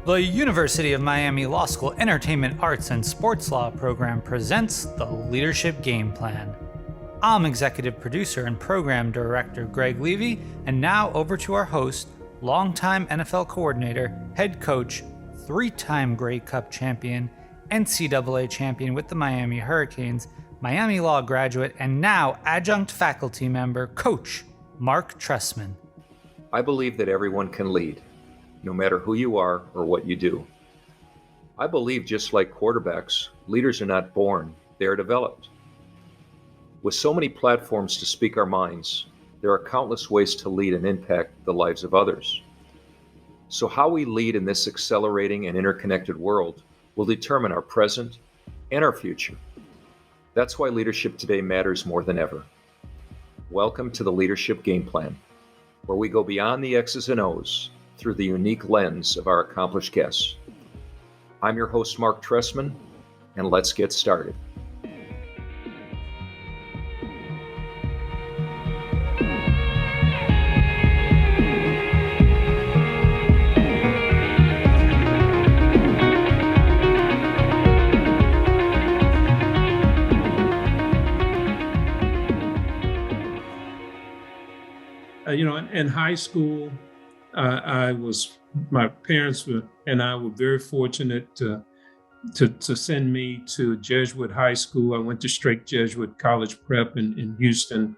The University of Miami Law School Entertainment Arts and Sports Law program presents the Leadership Gameplan. I'm executive producer and program director Greg Levy, and now over to our host, longtime NFL coordinator, head coach, three-time Grey Cup champion, NCAA champion with the Miami Hurricanes, Miami Law graduate, and now adjunct faculty member, Coach Marc Trestman. I believe that everyone can lead, no matter who you are or what you do. I believe, just like quarterbacks, leaders are not born, they are developed. With so many platforms to speak our minds, there are countless ways to lead and impact the lives of others. So how we lead in this accelerating and interconnected world will determine our present and our future. That's why leadership today matters more than ever. Welcome to the Leadership Gameplan, where we go beyond the X's and O's through the unique lens of our accomplished guests. I'm your host, Marc Trestman, and let's get started. In high school, my parents and I were very fortunate to send me to Jesuit high school. I went to Straight Jesuit College Prep in Houston.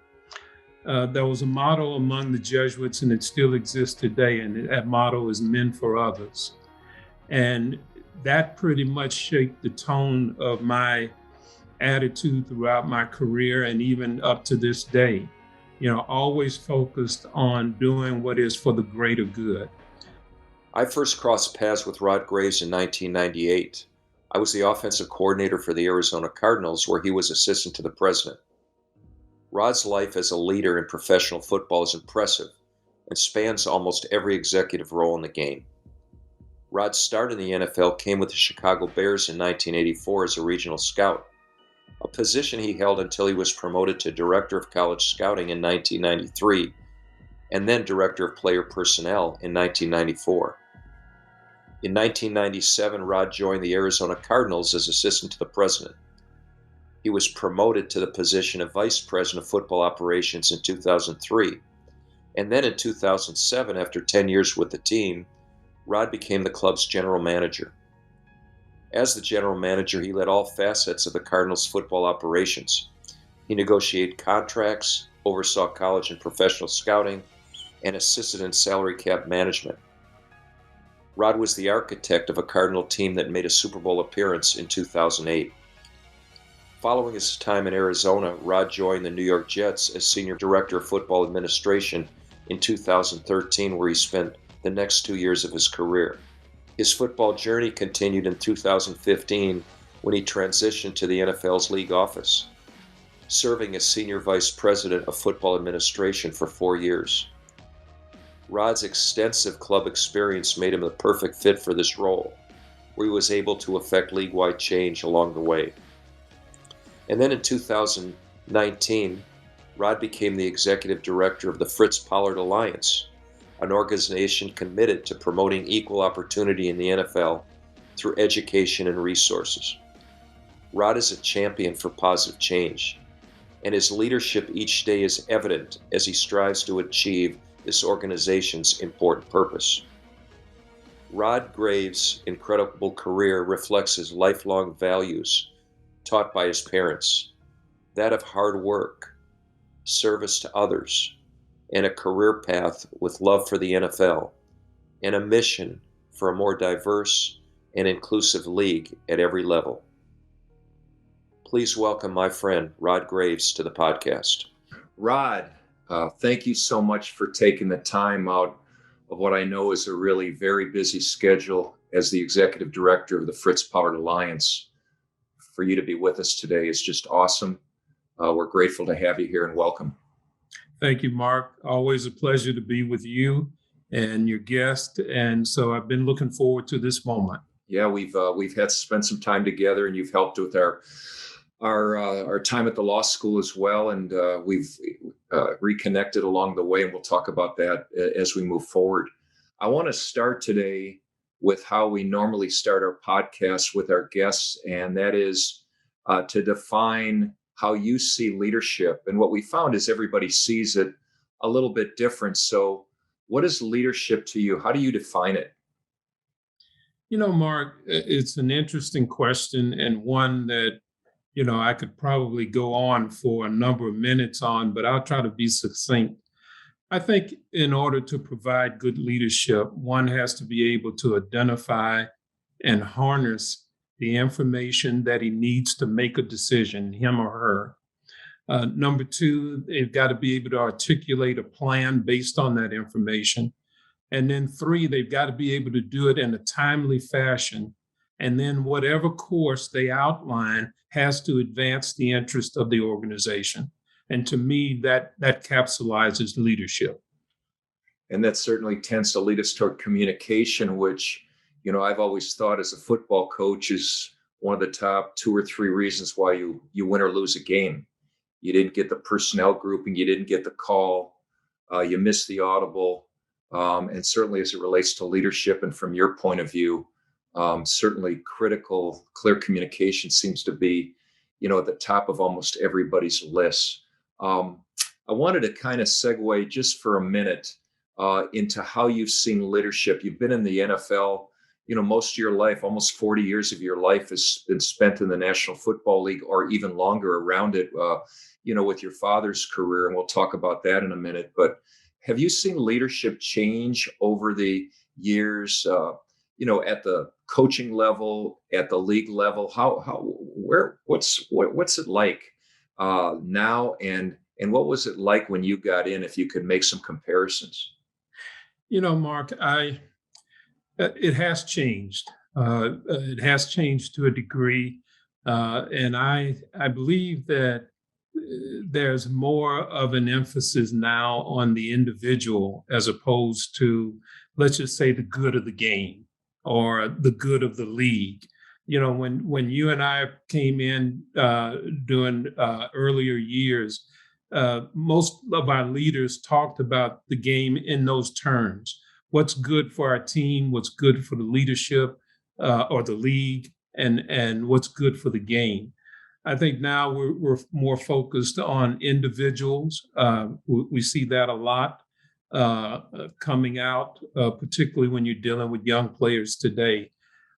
There was a motto among the Jesuits, and it still exists today, and that motto is "Men for Others." And that pretty much shaped the tone of my attitude throughout my career and even up to this day. Always focused on doing what is for the greater good. I first crossed paths with Rod Graves in 1998. I was the offensive coordinator for the Arizona Cardinals, where he was assistant to the president. Rod's life as a leader in professional football is impressive and spans almost every executive role in the game. Rod's start in the NFL came with the Chicago Bears in 1984 as a regional scout, a position he held until he was promoted to Director of College Scouting in 1993, and then Director of Player Personnel in 1994. In 1997, Rod joined the Arizona Cardinals as assistant to the president. He was promoted to the position of Vice President of Football Operations in 2003, and then in 2007, after 10 years with the team, Rod became the club's general manager. As the general manager, he led all facets of the Cardinals' football operations. He negotiated contracts, oversaw college and professional scouting, and assisted in salary cap management. Rod was the architect of a Cardinal team that made a Super Bowl appearance in 2008. Following his time in Arizona, Rod joined the New York Jets as Senior Director of Football Administration in 2013, where he spent the next 2 years of his career. His football journey continued in 2015 when he transitioned to the NFL's league office, serving as Senior Vice President of Football Administration for 4 years. Rod's extensive club experience made him the perfect fit for this role, where he was able to effect league-wide change along the way. And then in 2019, Rod became the Executive Director of the Fritz Pollard Alliance, an organization committed to promoting equal opportunity in the NFL through education and resources. Rod is a champion for positive change, and his leadership each day is evident as he strives to achieve this organization's important purpose. Rod Graves' incredible career reflects his lifelong values taught by his parents, that of hard work, service to others, and a career path with love for the NFL, and a mission for a more diverse and inclusive league at every level. Please welcome my friend, Rod Graves, to the podcast. Rod, thank you so much for taking the time out of what I know is a really very busy schedule as the Executive Director of the Fritz Pollard Alliance. For you to be with us today is just awesome. We're grateful to have you here, and welcome. Thank you, Marc. Always a pleasure to be with you and your guest. And so I've been looking forward to this moment. Yeah, we've had to spend some time together, and you've helped with our time at the law school as well. And we've reconnected along the way, and we'll talk about that as we move forward. I want to start today with how we normally start our podcast with our guests, and that is to define how you see leadership. And what we found is everybody sees it a little bit different. So, what is leadership to you? How do you define it? Mark, it's an interesting question, and one that, I could probably go on for a number of minutes on, but I'll try to be succinct. I think in order to provide good leadership, one has to be able to identify and harness the information that he needs to make a decision, him or her. Number two, they've got to be able to articulate a plan based on that information. And then three, they've got to be able to do it in a timely fashion. And then whatever course they outline has to advance the interest of the organization. And to me, that capsulizes leadership. And that certainly tends to lead us toward communication, which, I've always thought as a football coach is one of the top 2 or 3 reasons why you win or lose a game. You didn't get the personnel grouping, you didn't get the call, you missed the audible. And certainly as it relates to leadership and from your point of view, certainly critical, clear communication seems to be, at the top of almost everybody's list. I wanted to kind of segue just for a minute into how you've seen leadership. You've been in the NFL, most of your life, almost 40 years of your life has been spent in the National Football League or even longer around it, with your father's career. And we'll talk about that in a minute. But have you seen leadership change over the years, at the coaching level, at the league level? What's it like now? And what was it like when you got in, if you could make some comparisons? Mark, it has changed. It has changed to a degree. And I believe that there's more of an emphasis now on the individual as opposed to, let's just say, the good of the game or the good of the league. When you and I came in during earlier years, most of our leaders talked about the game in those terms. What's good for our team, what's good for the leadership or the league, and what's good for the game. I think now we're more focused on individuals. We see that a lot coming out, particularly when you're dealing with young players today.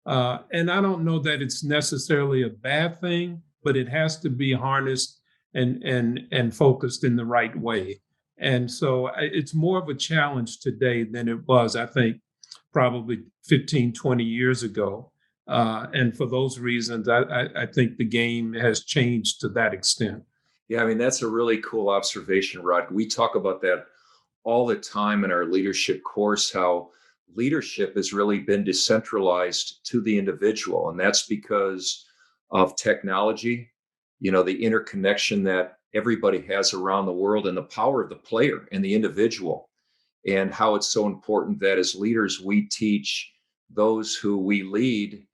And I don't know that it's necessarily a bad thing, but it has to be harnessed and focused in the right way. And so it's more of a challenge today than it was, I think, probably 15, 20 years ago. And for those reasons, I think the game has changed to that extent. Yeah, I mean, that's a really cool observation, Rod. We talk about that all the time in our leadership course, how leadership has really been decentralized to the individual. And that's because of technology, the interconnection that everybody has around the world and the power of the player and the individual, and how it's so important that as leaders, we teach those who we lead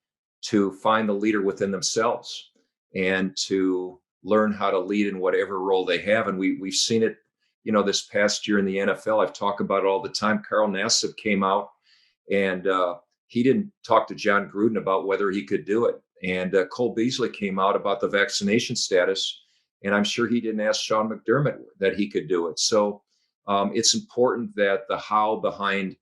to find the leader within themselves and to learn how to lead in whatever role they have. And we've seen it, this past year in the NFL. I've talked about it all the time. Carl Nassib came out and he didn't talk to John Gruden about whether he could do it. And Cole Beasley came out about the vaccination status. And I'm sure he didn't ask Sean McDermott that he could do it. So it's important that the how behind,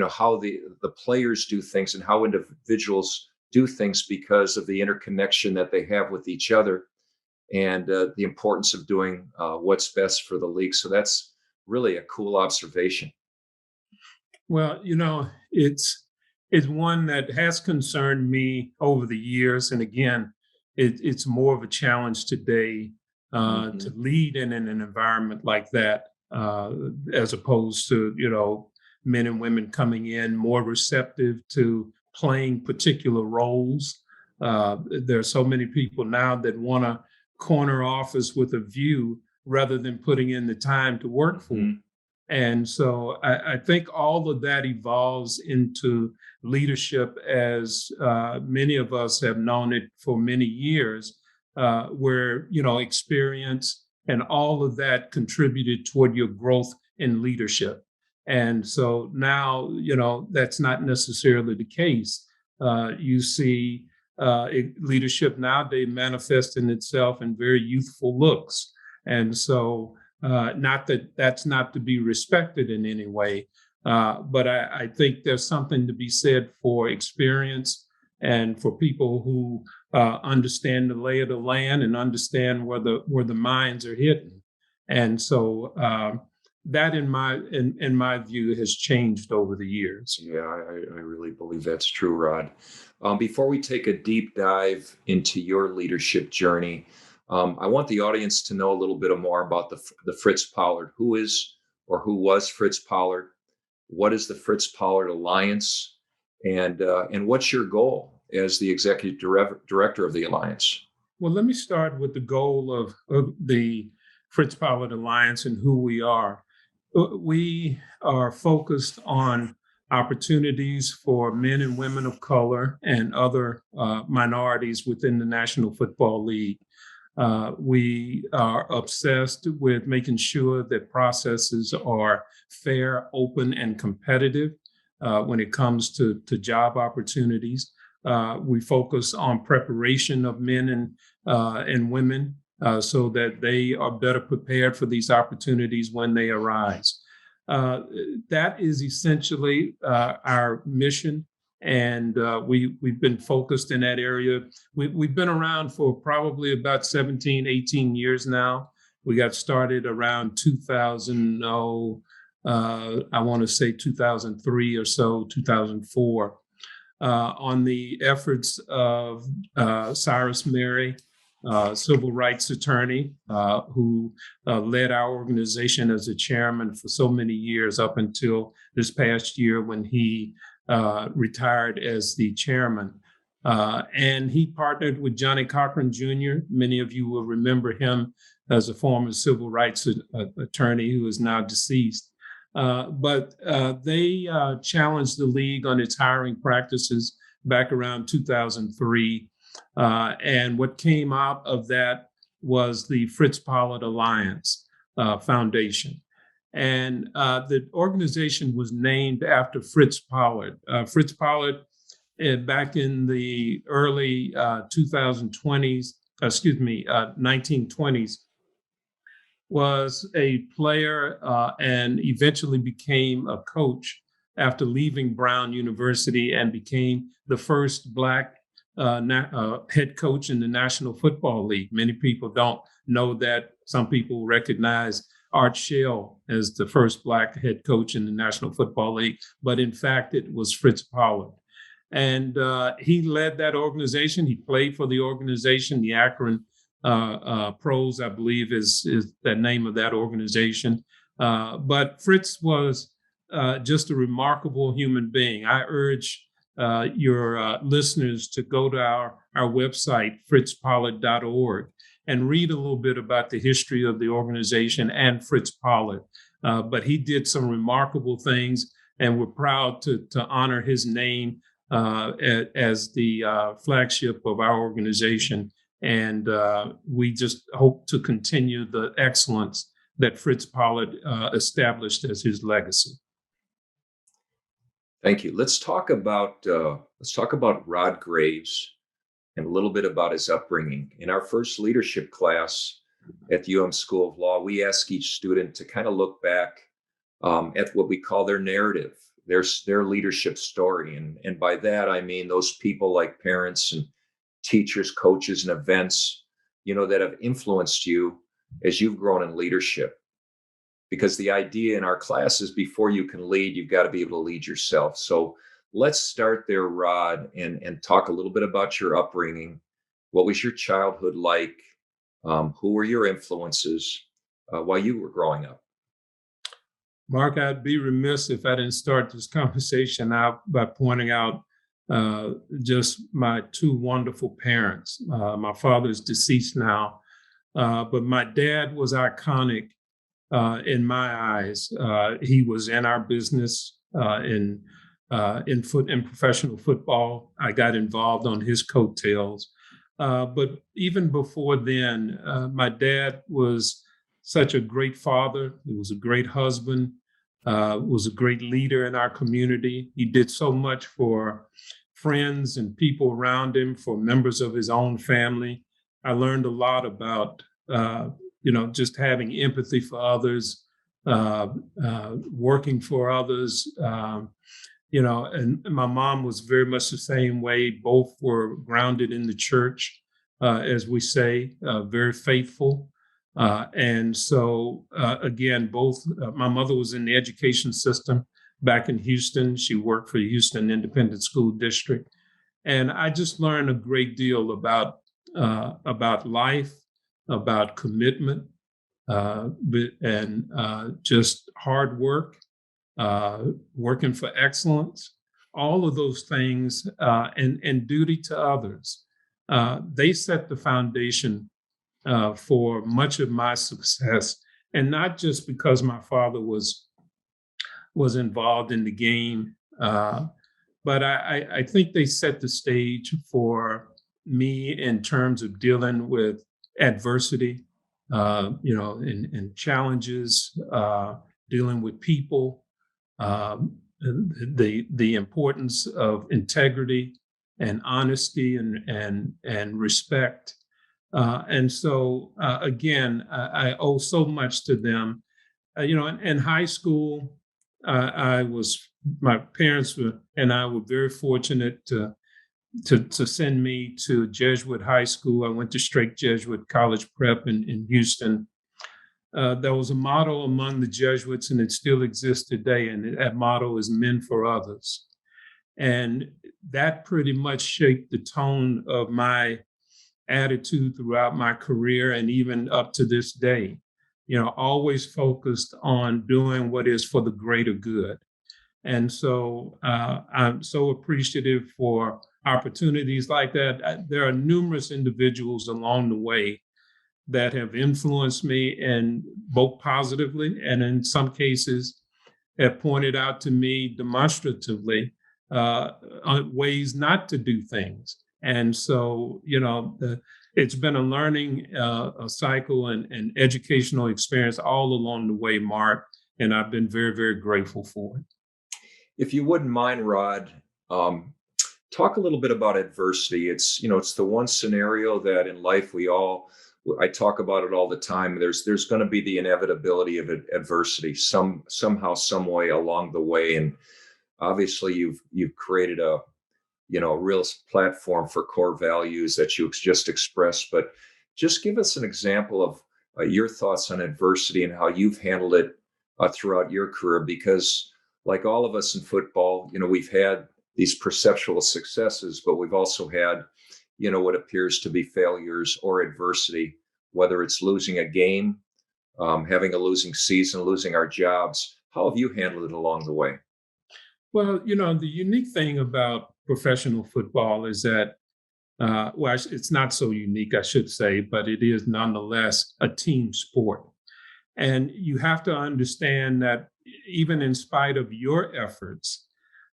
how the players do things and how individuals do things because of the interconnection that they have with each other and the importance of doing what's best for the league. So that's really a cool observation. Well, it's one that has concerned me over the years. And again, it's more of a challenge today to lead in an environment like that, as opposed to, men and women coming in more receptive to playing particular roles. There are so many people now that want a corner office with a view rather than putting in the time to work for it. And so I think all of that evolves into leadership as many of us have known it for many years, where, experience and all of that contributed toward your growth in leadership. And so now, that's not necessarily the case. You see leadership nowadays manifesting itself in very youthful looks. And so, not that that's not to be respected in any way, but I think there's something to be said for experience and for people who understand the lay of the land and understand where the mines are hidden. And so that, in my view, has changed over the years. Yeah, I really believe that's true, Rod. Before we take a deep dive into your leadership journey, I want the audience to know a little bit more about the Fritz Pollard. Who is or who was Fritz Pollard? What is the Fritz Pollard Alliance? And what's your goal as the executive director of the Alliance? Well, let me start with the goal of the Fritz Pollard Alliance and who we are. We are focused on opportunities for men and women of color and other minorities within the National Football League. We are obsessed with making sure that processes are fair, open, and competitive when it comes to job opportunities. We focus on preparation of men and women so that they are better prepared for these opportunities when they arise. That is essentially our mission. And we've been focused in that area. We've been around for probably about 17, 18 years now. We got started around 2000, I want to say 2003 or so, 2004, on the efforts of Cyrus Mary, civil rights attorney, who led our organization as a chairman for so many years up until this past year when he retired as the chairman. And he partnered with Johnny Cochran Jr. Many of you will remember him as a former civil rights attorney who is now deceased. But they challenged the league on its hiring practices back around 2003. And what came out of that was the Fritz Pollard Alliance Foundation. And the organization was named after Fritz Pollard. Fritz Pollard, back in the early 1920s, was a player and eventually became a coach after leaving Brown University and became the first Black head coach in the National Football League. Many people don't know that. Some people recognize Art Shell as the first Black head coach in the National Football League, but in fact, it was Fritz Pollard. And he led that organization. He played for the organization. The Akron Pros, I believe, is the name of that organization. But Fritz was just a remarkable human being. I urge your listeners to go to our website, fritzpollard.org, and read a little bit about the history of the organization and Fritz Pollard. But he did some remarkable things, and we're proud to honor his name as the flagship of our organization. And we just hope to continue the excellence that Fritz Pollard established as his legacy. Thank you. Let's talk about Rod Graves and a little bit about his upbringing. In our first leadership class at the UM School of Law, we ask each student to kind of look back at what we call their narrative, their leadership story. And by that, I mean those people like parents and teachers, coaches, and events, that have influenced you as you've grown in leadership. Because the idea in our class is before you can lead, you've got to be able to lead yourself. So let's start there, Rod, and talk a little bit about your upbringing. What was your childhood like? Who were your influences while you were growing up? Mark, I'd be remiss if I didn't start this conversation out by pointing out just my two wonderful parents. My father is deceased now, but my dad was iconic in my eyes. He was in our business in professional football. I got involved on his coattails. But even before then, my dad was such a great father. He was a great husband. was a great leader in our community. He did so much for friends and people around him, for members of his own family. I learned a lot about, just having empathy for others, working for others. And my mom was very much the same way. Both were grounded in the church, as we say, very faithful. And so, again, both my mother was in the education system back in Houston. She worked for the Houston Independent School District. And I just learned a great deal about life, about commitment, and just hard work, working for excellence, all of those things, and duty to others. They set the foundation for much of my success, and not just because my father was involved in the game, but I think they set the stage for me in terms of dealing with adversity, and challenges, dealing with people, the importance of integrity and honesty and respect. And so, again, I owe so much to them. In high school, my parents and I were very fortunate to send me to Jesuit high school. I went to Straight Jesuit College Prep in Houston. There was a motto among the Jesuits, and it still exists today, and that motto is "Men for Others." And that pretty much shaped the tone of my attitude throughout my career and even up to this day. Always focused on doing what is for the greater good. And so I'm so appreciative for opportunities like that. There are numerous individuals along the way that have influenced me, and both positively and in some cases have pointed out to me demonstratively ways not to do things. And so, it's been a learning a cycle and educational experience all along the way, Mark, and I've been very, very grateful for it. If you wouldn't mind, Rod, talk a little bit about adversity. It's the one scenario that in life I talk about it all the time. There's going to be the inevitability of adversity somehow, some way along the way. And obviously you've created a real platform for core values that you just expressed, but just give us an example of your thoughts on adversity and how you've handled it throughout your career, because like all of us in football, we've had these perceptual successes, but we've also had, what appears to be failures or adversity, whether it's losing a game, having a losing season, losing our jobs. How have you handled it along the way? Well, the unique thing about professional football is that, it's not so unique, I should say, but it is nonetheless a team sport. And you have to understand that even in spite of your efforts,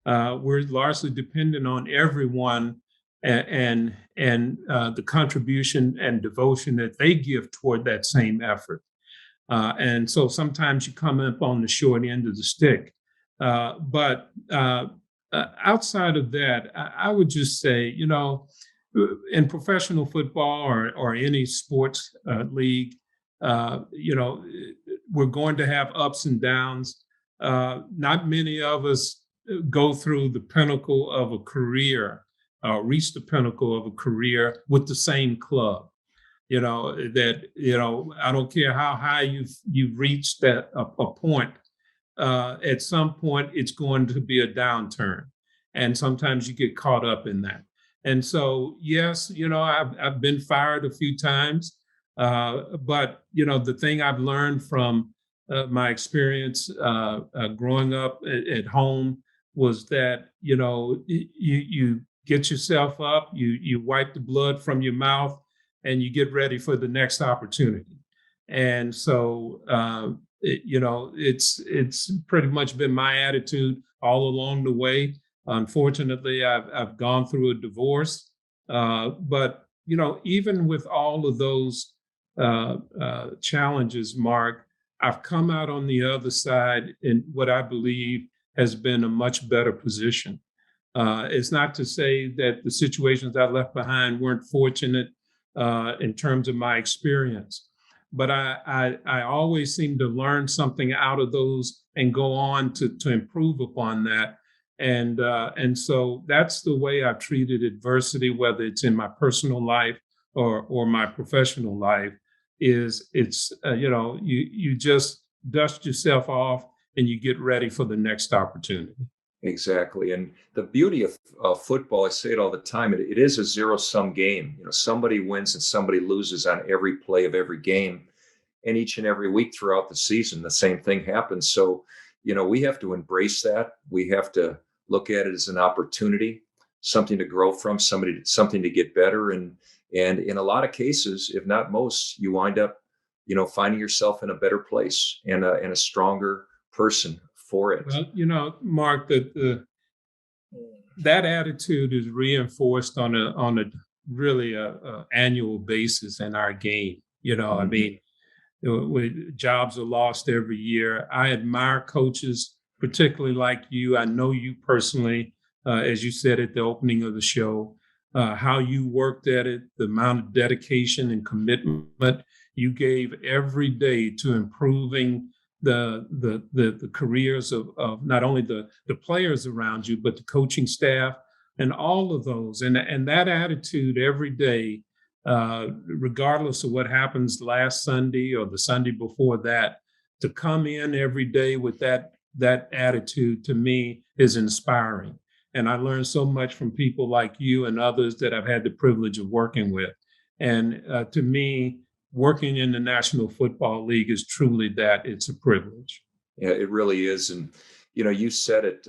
we're largely dependent on everyone and the contribution and devotion that they give toward that same effort. And so sometimes you come up on the short end of the stick. But outside of that, I would just say, in professional football or any sports league, we're going to have ups and downs. Not many of us go through the pinnacle of a career, reach the pinnacle of a career with the same club. I don't care how high you've reached that a point. At some point, it's going to be a downturn, and sometimes you get caught up in that. And so, yes, I've been fired a few times, but the thing I've learned from my experience growing up at home was that you get yourself up, you wipe the blood from your mouth, and you get ready for the next opportunity. And so, it's pretty much been my attitude all along the way. Unfortunately, I've gone through a divorce, but even with all of those challenges, Mark, I've come out on the other side in what I believe has been a much better position. It's not to say that the situations I left behind weren't fortunate in terms of my experience, but I always seem to learn something out of those and go on to improve upon that. And so that's the way I've treated adversity, whether it's in my personal life or my professional life. It's you just dust yourself off and you get ready for the next opportunity. Exactly. And the beauty of football, I say it all the time, it is a zero-sum game. Somebody wins and somebody loses on every play of every game. And each and every week throughout the season, the same thing happens. So, we have to embrace that. We have to look at it as an opportunity, something to grow from, something to get better. And in a lot of cases, if not most, you wind up, finding yourself in a better place and a stronger person for it. Well, Mark, that attitude is reinforced on a really a annual basis in our game. I mean, jobs are lost every year. I admire coaches, particularly like you. I know you personally, as you said at the opening of the show, how you worked at it, the amount of dedication and commitment you gave every day to improving the careers of not only the players around you, but the coaching staff and all of those. And that attitude every day, regardless of what happens last Sunday or the Sunday before that, to come in every day with that attitude, to me, is inspiring. And I learned so much from people like you and others that I've had the privilege of working with. And to me, working in the National Football League is truly that. It's a privilege. Yeah, it really is. And, you said it,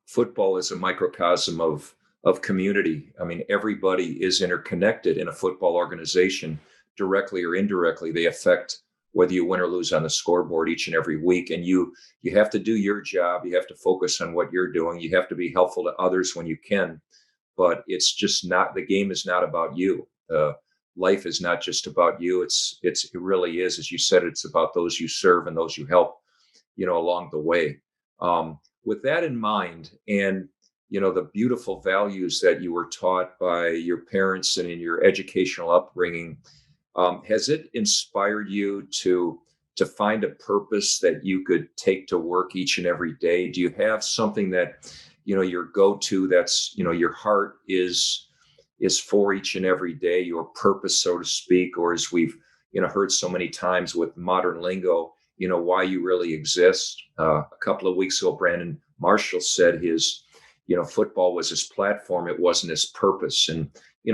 football is a microcosm of community. I mean, everybody is interconnected in a football organization, directly or indirectly. They affect whether you win or lose on the scoreboard each and every week. And you have to do your job. You have to focus on what you're doing. You have to be helpful to others when you can. But it's just not, the game is not about you. Life is not just about you. It really is, as you said, it's about those you serve and those you help, along the way. With that in mind, and the beautiful values that you were taught by your parents and in your educational upbringing, has it inspired you to find a purpose that you could take to work each and every day? Do you have something that your go-to, that's your heart is for each and every day, your purpose, so to speak, or as we've heard so many times with modern lingo, why you really exist? A couple of weeks ago, Brandon Marshall said his football was his platform, it wasn't his purpose. And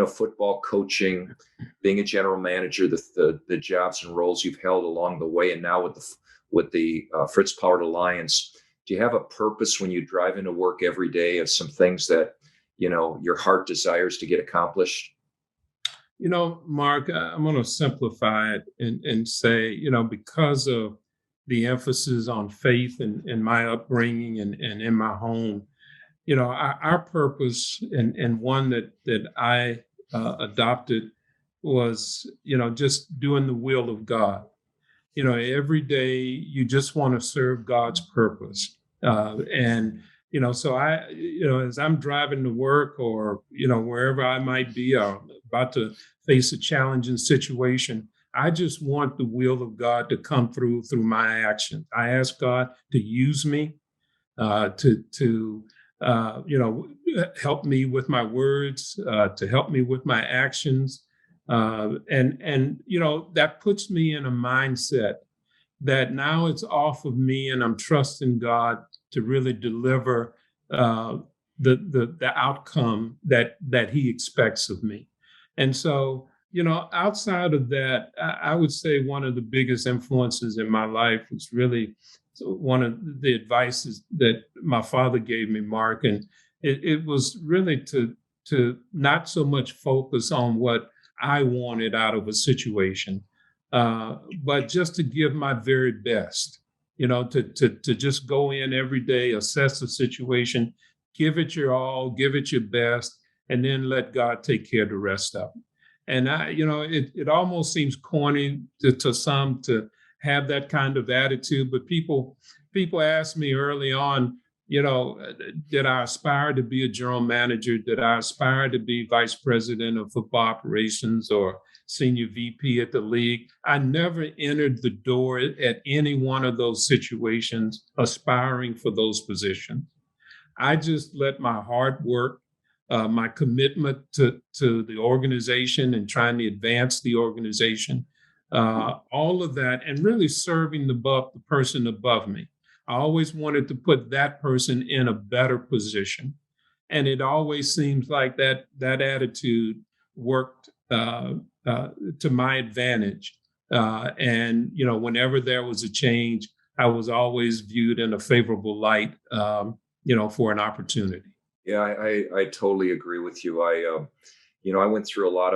football coaching, being a general manager, the jobs and roles you've held along the way, and now with the Fritz Pollard Alliance, do you have a purpose when you drive into work every day of some things that your heart desires to get accomplished? Mark, I'm going to simplify it and say, because of the emphasis on faith in my upbringing and in my home, our purpose and one that I adopted was, just doing the will of God. Every day you just want to serve God's purpose. So I, as I'm driving to work or, wherever I might be, about to face a challenging situation, I just want the will of God to come through my actions. I ask God to use me, to help me with my words, to help me with my actions. That puts me in a mindset that now it's off of me and I'm trusting God to really deliver the outcome that he expects of me. And so, outside of that, I would say one of the biggest influences in my life was really one of the advices that my father gave me, Mark. And it was really to not so much focus on what I wanted out of a situation, but just to give my very best, to just go in every day, assess the situation, give it your all, give it your best, and then let God take care of the rest of it. And it almost seems corny to some to have that kind of attitude. But people asked me early on, did I aspire to be a general manager? Did I aspire to be vice president of football operations or senior VP at the league? I never entered the door at any one of those situations aspiring for those positions. I just let my hard work, my commitment to the organization and trying to advance the organization, all of that, and really serving the person above me. I always wanted to put that person in a better position. And it always seems like that attitude worked to my advantage. And, whenever there was a change, I was always viewed in a favorable light, for an opportunity. Yeah, I totally agree with you. I went through a lot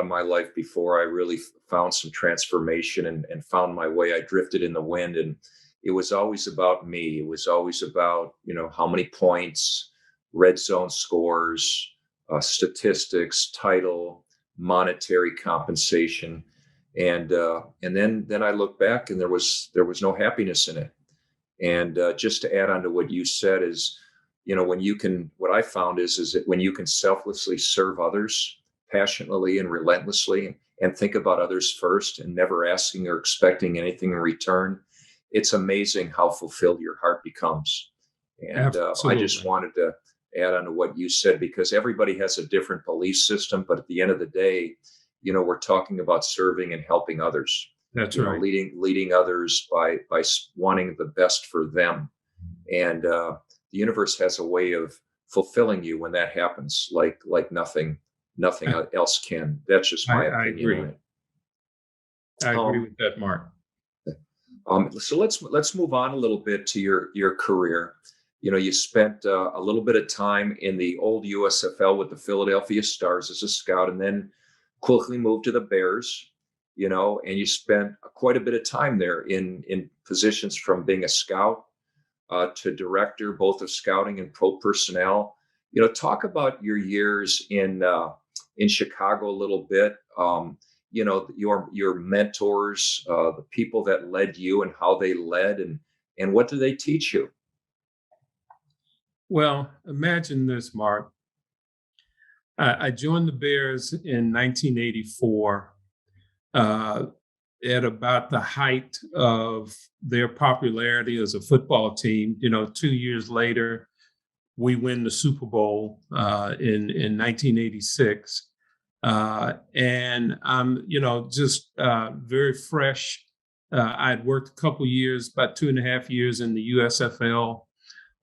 of my life before I really found some transformation and found my way. I drifted in the wind, and it was always about me. It was always about, how many points, red zone scores, statistics, title, monetary compensation. And then I look back and there was no happiness in it. And just to add on to what you said is, what I found is that when you can selflessly serve others passionately and relentlessly and think about others first and never asking or expecting anything in return, it's amazing how fulfilled your heart becomes. And I just wanted to add on to what you said, because everybody has a different belief system, but at the end of the day, we're talking about serving and helping others. That's right. Leading others by wanting the best for them. And the universe has a way of fulfilling you when that happens, like nothing else can. That's just my opinion. I agree with that, Mark. So let's move on a little bit to your career. You spent a little bit of time in the old USFL with the Philadelphia Stars as a scout, and then quickly moved to the Bears. And you spent quite a bit of time there in positions from being a scout to director, both of scouting and pro personnel. Talk about your years in Chicago a little bit. Your mentors, the people that led you and how they led, and what do they teach you? Well, imagine this, Mark. I joined the Bears in 1984. At about the height of their popularity as a football team. 2 years later, we win the Super Bowl in 1986. And I'm, just very fresh. I'd worked a couple years, about 2.5 years in the USFL.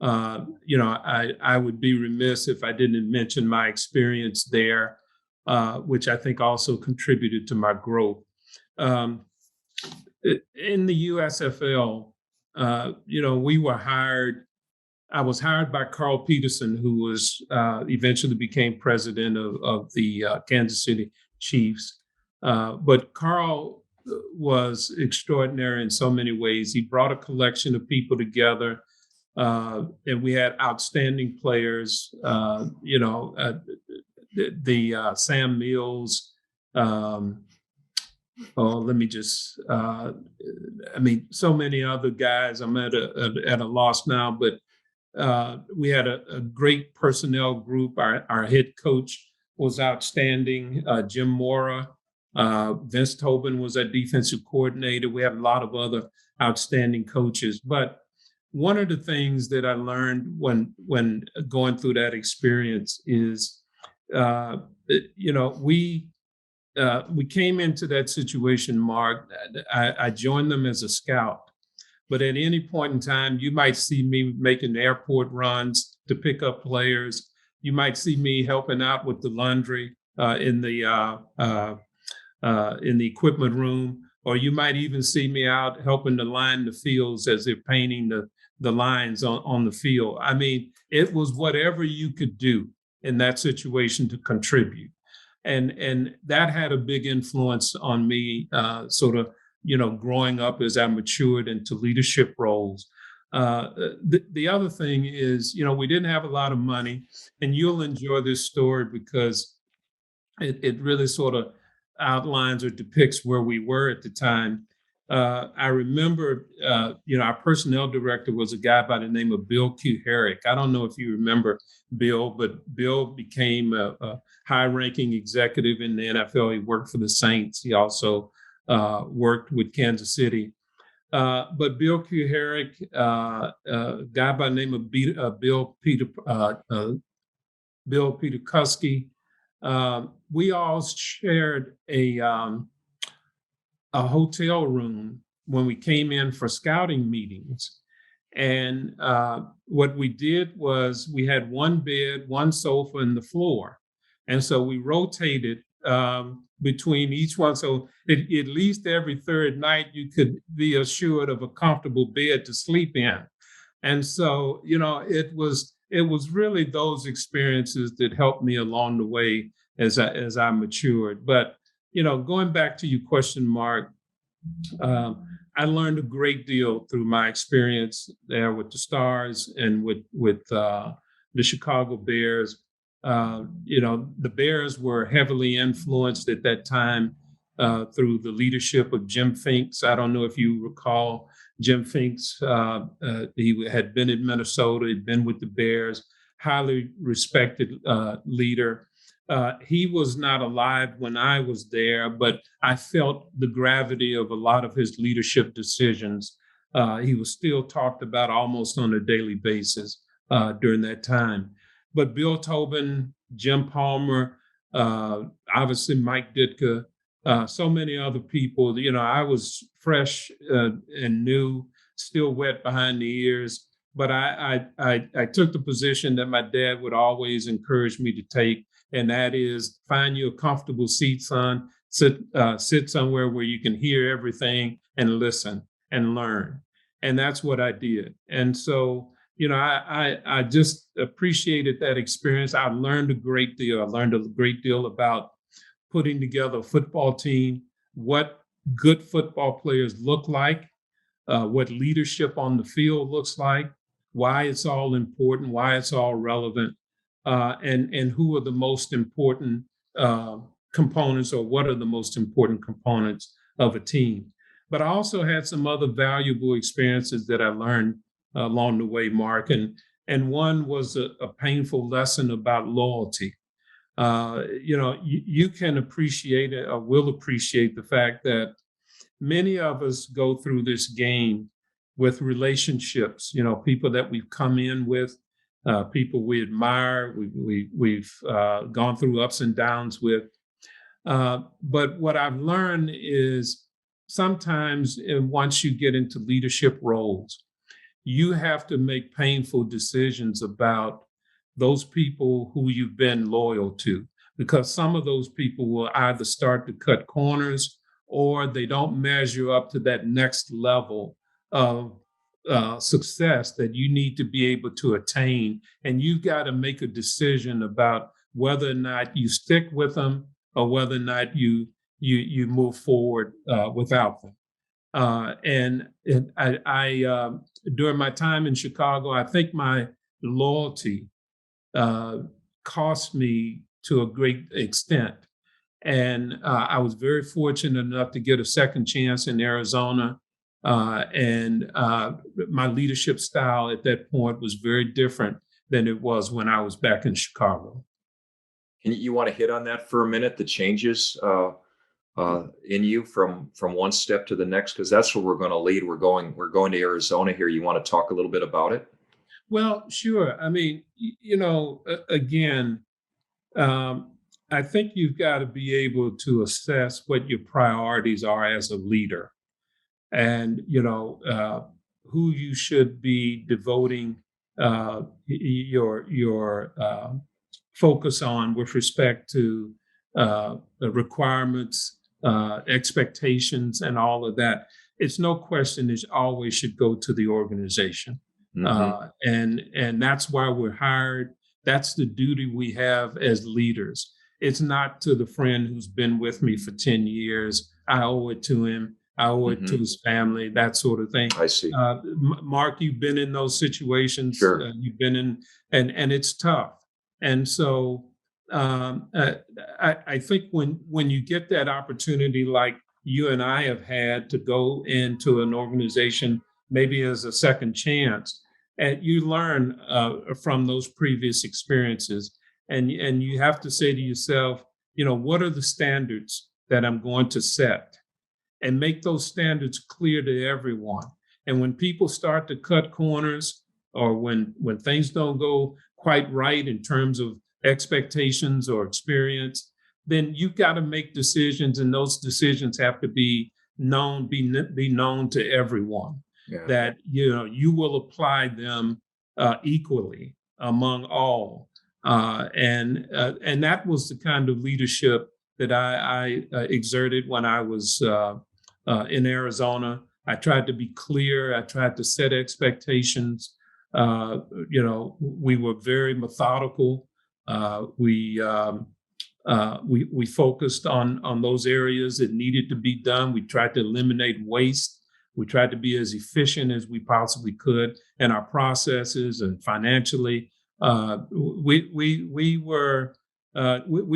I would be remiss if I didn't mention my experience there, which I think also contributed to my growth. In the USFL, we were hired. I was hired by Carl Peterson, who was eventually became president of the Kansas City Chiefs. But Carl was extraordinary in so many ways. He brought a collection of people together, and we had outstanding players. Sam Mills. Let me just, so many other guys. I'm at a loss now, but we had a great personnel group. Our head coach was outstanding. Jim Mora, Vince Tobin was our defensive coordinator. We had a lot of other outstanding coaches. But one of the things that I learned when going through that experience is, we came into that situation, Mark. I joined them as a scout, but at any point in time, you might see me making airport runs to pick up players. You might see me helping out with the laundry in the equipment room, or you might even see me out helping to line the fields as they're painting the lines on the field. It was whatever you could do in that situation to contribute. And that had a big influence on me, growing up as I matured into leadership roles. The other thing is, we didn't have a lot of money, and you'll enjoy this story because it really sort of outlines or depicts where we were at the time. I remember, our personnel director was a guy by the name of Bill Q. Herrick. I don't know if you remember Bill, but Bill became a high-ranking executive in the NFL. He worked for the Saints. He also worked with Kansas City. But Bill Q. Herrick, a guy by the name of Bill Peterkusky, we all shared a hotel room when we came in for scouting meetings. And what we did was we had one bed, one sofa, and the floor. And so we rotated between each one. So at least every third night, you could be assured of a comfortable bed to sleep in. And so, it was really those experiences that helped me along the way as I matured. But going back to your question, Mark, I learned a great deal through my experience there with the Stars and with the Chicago Bears. The Bears were heavily influenced at that time through the leadership of Jim Finks. I don't know if you recall Jim Finks. He had been in Minnesota, had been with the Bears, highly respected leader. He was not alive when I was there, but I felt the gravity of a lot of his leadership decisions. He was still talked about almost on a daily basis during that time. But Bill Tobin, Jim Palmer, obviously Mike Ditka, so many other people. I was fresh and new, still wet behind the ears. But I took the position that my dad would always encourage me to take, and that is find you a comfortable seat, son. Sit somewhere where you can hear everything and listen and learn. And that's what I did. And so, I just appreciated that experience. I learned a great deal. I learned a great deal about putting together a football team, what good football players look like, what leadership on the field looks like, why it's all important, why it's all relevant, and who are the most important components, or what are the most important components of a team. But I also had some other valuable experiences that I learned along the way, Mark, and one was a painful lesson about loyalty. You can appreciate it, or will appreciate the fact that many of us go through this game with relationships, people that we've come in with, people we admire, we've gone through ups and downs with. But what I've learned is sometimes once you get into leadership roles, you have to make painful decisions about those people who you've been loyal to, because some of those people will either start to cut corners or they don't measure up to that next level of success that you need to be able to attain. And you've got to make a decision about whether or not you stick with them or whether or not you move forward without them. And I during my time in Chicago, I think my loyalty cost me to a great extent. And I was very fortunate enough to get a second chance in Arizona. And my leadership style at that point was very different than it was when I was back in Chicago. And you want to hit on that for a minute, the changes in you from one step to the next, because that's where we're going to lead. We're going to Arizona here. You want to talk a little bit about it? Well, sure. I mean, again, I think you've got to be able to assess what your priorities are as a leader, and who you should be devoting your focus on with respect to the requirements, expectations, and all of that. It's no question it always should go to the organization. Mm-hmm. And that's why we're hired. That's the duty we have as leaders. It's not to the friend who's been with me for 10 years. I owe it to him. I owe it to his family, that sort of thing. I see. Mark, you've been in those situations. Sure. You've been in, and it's tough. And so I think when you get that opportunity, like you and I have had to go into an organization maybe as a second chance, and you learn from those previous experiences, and you have to say to yourself, what are the standards that I'm going to set, and make those standards clear to everyone. And when people start to cut corners, or when things don't go quite right in terms of expectations or experience, then you've got to make decisions, and those decisions have to be known to everyone. Yeah. That you will apply them equally among all, and that was the kind of leadership that I exerted when I was in Arizona. I tried to be clear. I tried to set expectations. We were very methodical. We focused on those areas that needed to be done. We tried to eliminate waste. We tried to be as efficient as we possibly could in our processes and financially. We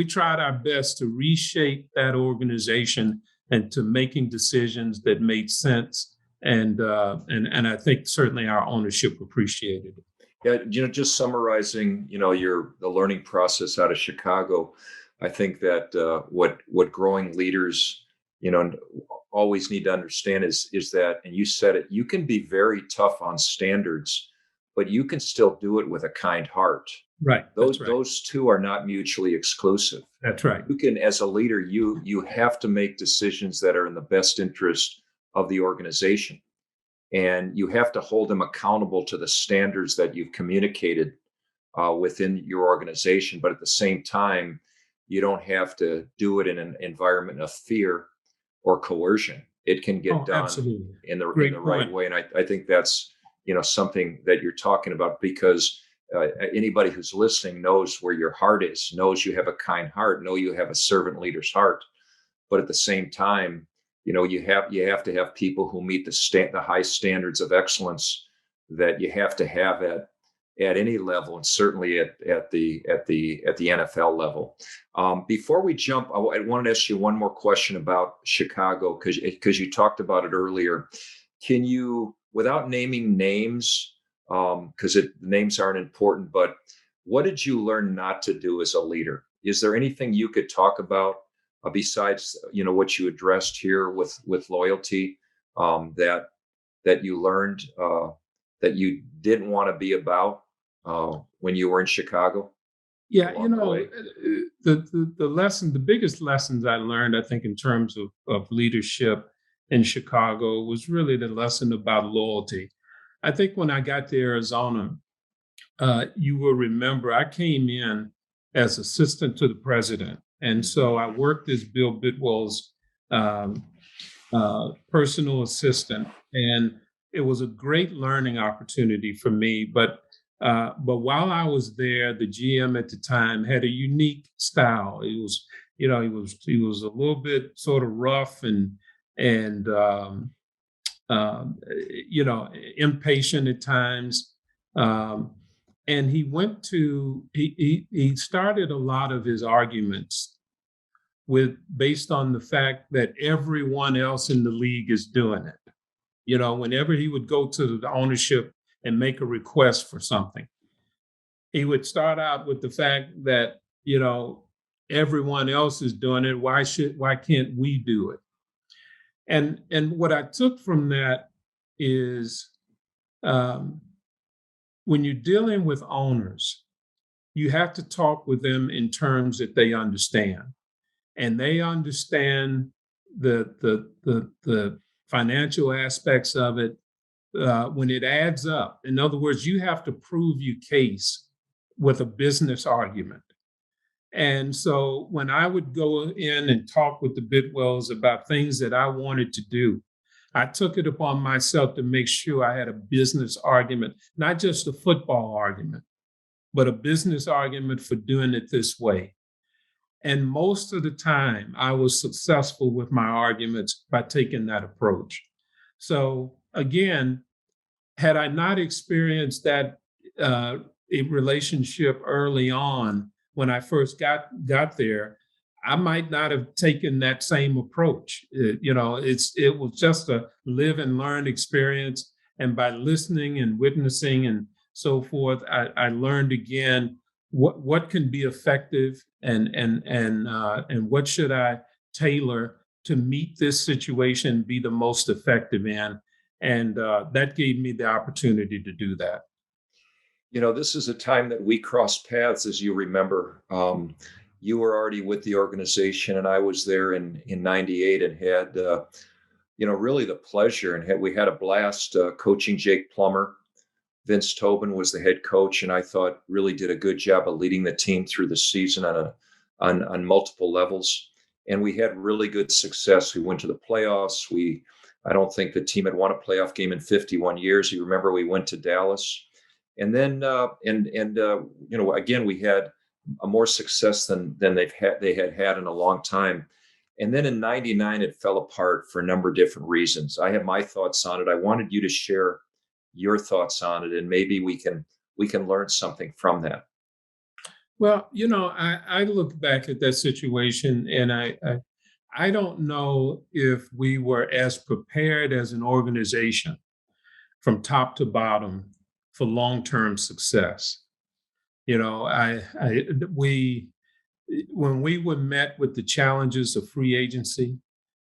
tried our best to reshape that organization and to making decisions that made sense. And I think certainly our ownership appreciated it. Yeah, just summarizing, the learning process out of Chicago, I think that what growing leaders, always need to understand is that, and you said it, you can be very tough on standards, but you can still do it with a kind heart. Right. Those two are not mutually exclusive. That's right. You can, as a leader, you have to make decisions that are in the best interest of the organization. And you have to hold them accountable to the standards that you've communicated within your organization. But at the same time, you don't have to do it in an environment of fear or coercion. It can get done in the right way. And I think that's, something that you're talking about, because anybody who's listening knows where your heart is, knows you have a kind heart, know you have a servant leader's heart. But at the same time, you have to have people who meet the high standards of excellence that you have to have at any level, and certainly at the NFL level. Before we jump, I wanted to ask you one more question about Chicago, because you talked about it earlier. Can you, without naming names, because names aren't important, but what did you learn not to do as a leader? Is there anything you could talk about besides what you addressed here with loyalty, that you learned that you didn't want to be about when you were in Chicago? Yeah, the biggest lessons I learned, I think, in terms of leadership in Chicago was really the lesson about loyalty. I think when I got to Arizona, you will remember I came in as assistant to the president. And so I worked as Bill Bidwell's personal assistant. And it was a great learning opportunity for me. But while I was there, the GM at the time had a unique style. He was a little bit sort of rough and impatient at times. And he started a lot of his arguments based on the fact that everyone else in the league is doing it. Whenever he would go to the ownership and make a request for something, he would start out with the fact that, everyone else is doing it. Why can't we do it? And what I took from that is, when you're dealing with owners, you have to talk with them in terms that they understand, and they understand the financial aspects of it when it adds up. In other words, you have to prove your case with a business argument. And so when I would go in and talk with the Bidwells about things that I wanted to do, I took it upon myself to make sure I had a business argument, not just a football argument, but a business argument for doing it this way. And most of the time, I was successful with my arguments by taking that approach. So again, had I not experienced that relationship early on when I first got there, I might not have taken that same approach. It was just a live and learn experience. And by listening and witnessing and so forth, I learned again what can be effective and what should I tailor to meet this situation, be the most effective in. And that gave me the opportunity to do that. This is a time that we crossed paths, as you remember. You were already with the organization, and I was there in '98 and had, really the pleasure we had a blast coaching Jake Plummer. Vince Tobin was the head coach, and I thought really did a good job of leading the team through the season on multiple levels. And we had really good success. We went to the playoffs. I don't think the team had won a playoff game in 51 years. You remember we went to Dallas, and then again we had a more success than they had in a long time. And then in '99 it fell apart for a number of different reasons. I have my thoughts on it. I wanted you to share your thoughts on it, and maybe we can learn something from that. Well, I look back at that situation, and I don't know if we were as prepared as an organization from top to bottom for long-term success. When we were met with the challenges of free agency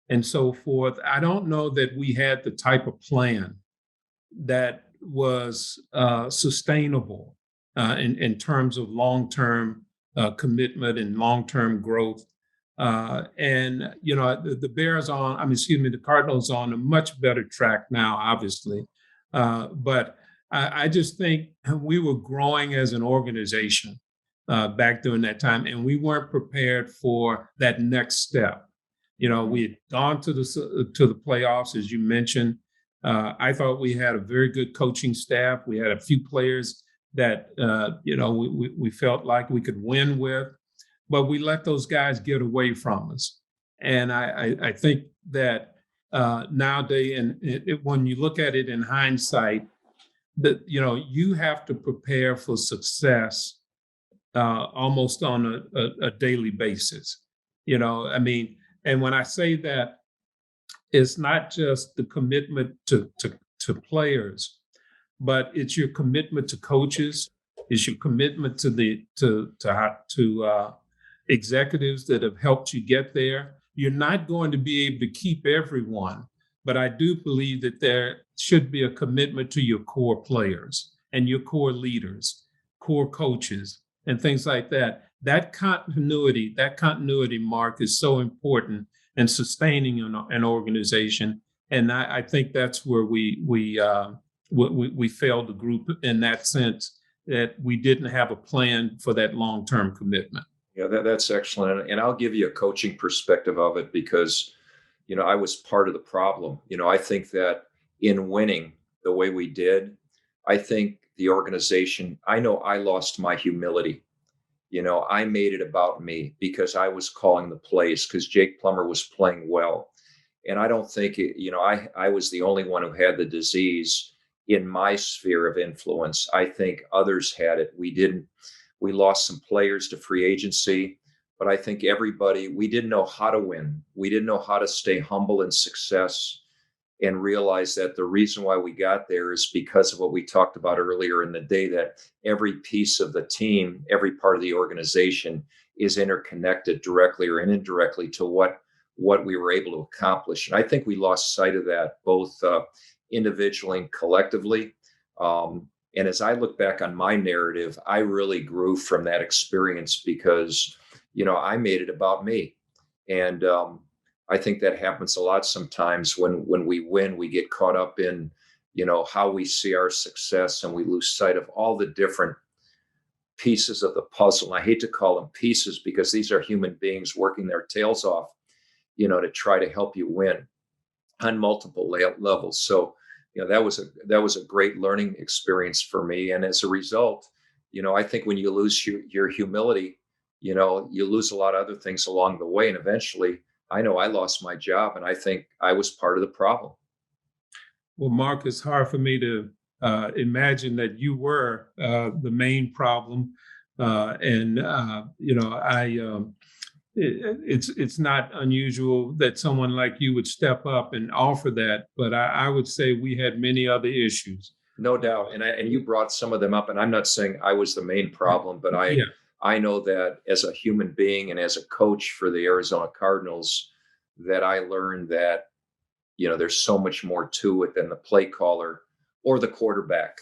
and so forth, I don't know that we had the type of plan that was sustainable in terms of long-term commitment and long-term growth. The Cardinals on a much better track now, obviously. But I just think we were growing as an organization back during that time, and we weren't prepared for that next step. We had gone to the playoffs, as you mentioned. I thought we had a very good coaching staff. We had a few players that we felt like we could win with, but we let those guys get away from us. And I think that nowadays, and when you look at it in hindsight, that you have to prepare for success almost on a daily basis. And when I say that, it's not just the commitment to players, but it's your commitment to coaches. It's your commitment to executives that have helped you get there. You're not going to be able to keep everyone, but I do believe that there should be a commitment to your core players and your core leaders, core coaches, and things like that. That continuity, Mark, is so important in sustaining an organization. And I think that's where we failed the group in that sense, that we didn't have a plan for that long-term commitment. Yeah, that's excellent. And I'll give you a coaching perspective of it because, I was part of the problem. I think that in winning the way we did, I think the organization, I know I lost my humility. I made it about me because I was calling the plays because Jake Plummer was playing well. And I don't think, I was the only one who had the disease in my sphere of influence. I think others had it. We didn't. We lost some players to free agency, but I think we didn't know how to win. We didn't know how to stay humble in success and realize that the reason why we got there is because of what we talked about earlier in the day, that every piece of the team, every part of the organization is interconnected directly or indirectly to what we were able to accomplish. And I think we lost sight of that both individually and collectively. And as I look back on my narrative, I really grew from that experience because, I made it about me. And I think that happens a lot sometimes when we win, we get caught up in, how we see our success and we lose sight of all the different pieces of the puzzle. And I hate to call them pieces because these are human beings working their tails off, to try to help you win on multiple levels. So, that was a great learning experience for me. And as a result, I think when you lose your humility, you lose a lot of other things along the way. And eventually, I know I lost my job, and I think I was part of the problem. Well, Mark, it's hard for me to imagine that you were the main problem. it's not unusual that someone like you would step up and offer that, but I would say we had many other issues. No doubt. And you brought some of them up, and I'm not saying I was the main problem, but Yeah. I know that as a human being and as a coach for the Arizona Cardinals, that I learned that, there's so much more to it than the play caller or the quarterback.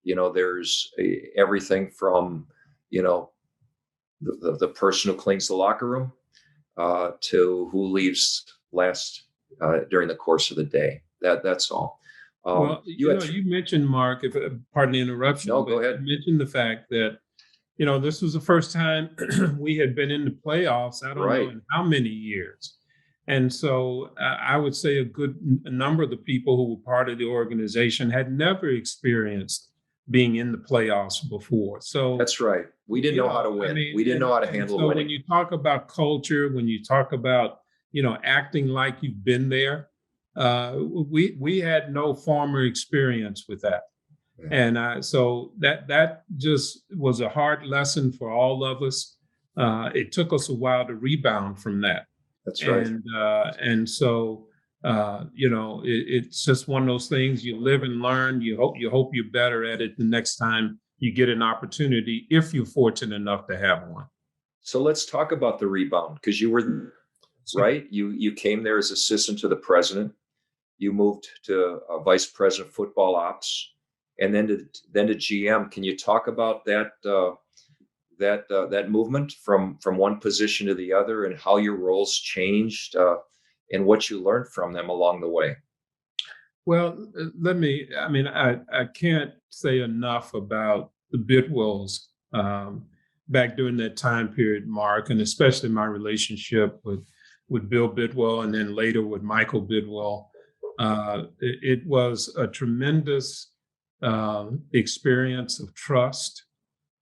There's everything from, the person who cleans the locker room to who leaves last during the course of the day. That's all. Well, you mentioned, Mark, if pardon the interruption. No, go ahead. You mentioned the fact that, this was the first time we had been in the playoffs, I don't know in how many years. And so I would say a number of the people who were part of the organization had never experienced being in the playoffs before. So that's right. We didn't know how to win. We didn't know how to handle winning. When you talk about culture, when you talk about, acting like you've been there, we had no former experience with that. Yeah. And so that just was a hard lesson for all of us. It took us a while to rebound from that. That's right. And so, it's just one of those things you live and learn. You hope you're better at it the next time you get an opportunity, if you're fortunate enough to have one. So let's talk about the rebound, because you were right. You came there as assistant to the president. You moved to vice president of football ops, and then to GM. Can you talk about that movement from one position to the other, and how your roles changed, and what you learned from them along the way? Well, I can't say enough about the Bidwells back during that time period, Mark, and especially my relationship with Bill Bidwell, and then later with Michael Bidwell. It was a tremendous experience of trust,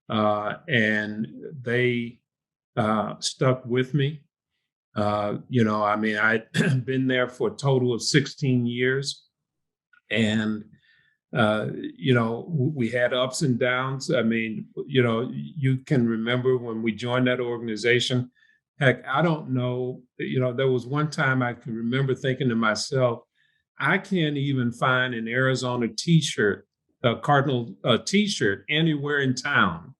and they stuck with me. I'd been there for a total of 16 years, and we had ups and downs. You can remember when we joined that organization. Heck, I don't know. There was one time I can remember thinking to myself, I can't even find an Arizona T-shirt, a Cardinal T-shirt anywhere in town,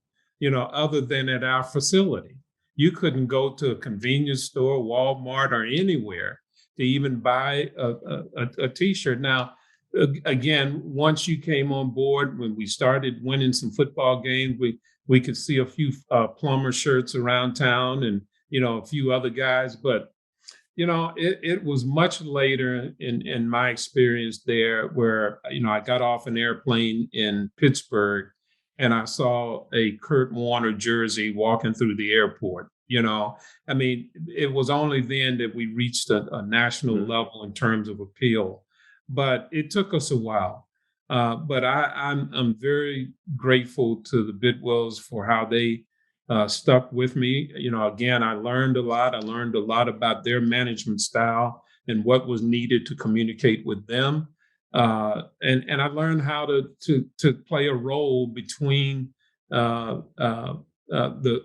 other than at our facility. You couldn't go to a convenience store, Walmart, or anywhere to even buy a T-shirt. Now, again, once you came on board, when we started winning some football games, we could see a few plumber shirts around town, and a few other guys, but it was much later in my experience there where, I got off an airplane in Pittsburgh and I saw a Kurt Warner jersey walking through the airport. It was only then that we reached a national level in terms of appeal, but it took us a while. But I'm very grateful to the Bidwells for how they stuck with me. Again, I learned a lot. I learned a lot about their management style and what was needed to communicate with them. And I learned how to play a role between the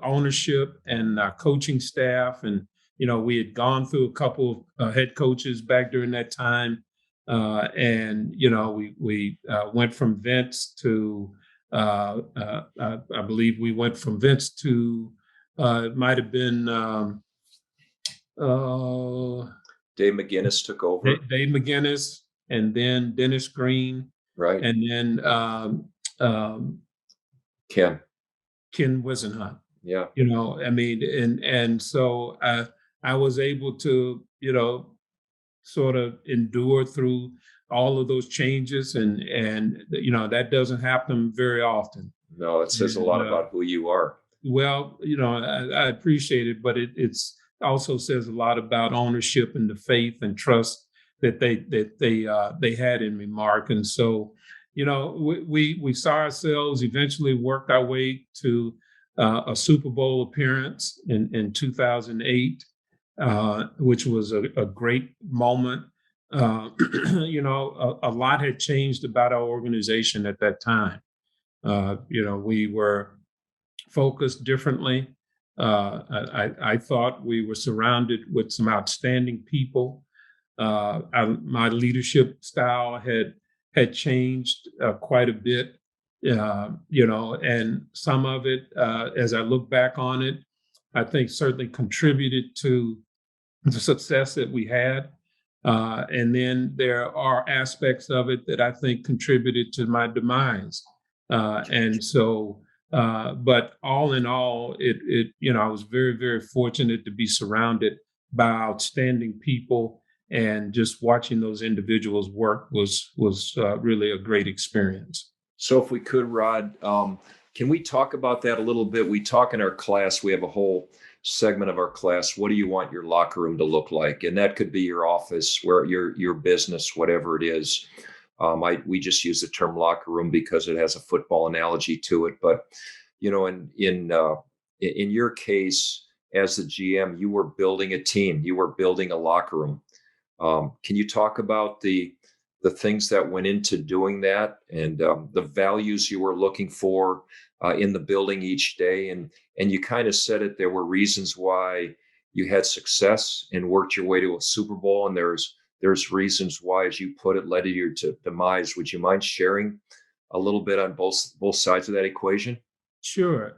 ownership and our coaching staff. And, we had gone through a couple of head coaches back during that time. And, we went from Vince to I believe we went from Vince to it might have been Dave McGinnis took over. Dave McGinnis, and then Dennis Green, right, and then Ken Wisenhunt. Yeah, and so I was able to sort of endure through all of those changes, and that doesn't happen very often. No, it says a lot about who you are. Well, I appreciate it, but it's also says a lot about ownership and the faith and trust that they had in me, Mark. And so, we saw ourselves eventually worked our way to a Super Bowl appearance in 2008, which was a great moment. A lot had changed about our organization at that time. We were focused differently. I thought we were surrounded with some outstanding people. My leadership style had changed quite a bit, and some of it, as I look back on it, I think certainly contributed to the success that we had. And then there are aspects of it that I think contributed to my demise. But all in all, I was very, very fortunate to be surrounded by outstanding people, and just watching those individuals work was really a great experience. So if we could, Rod, can we talk about that a little bit? We talk in our class, we have a whole segment of our class, what do you want your locker room to look like? And that could be your office, where your business, whatever it is. We just use the term locker room because it has a football analogy to it. But, in your case, as the GM, you were building a team, you were building a locker room. Can you talk about the things that went into doing that, and the values you were looking for in the building each day? And you kind of said it, there were reasons why you had success and worked your way to a Super Bowl, and there's reasons why, as you put it, led to your demise. Would you mind sharing a little bit on both sides of that equation? Sure.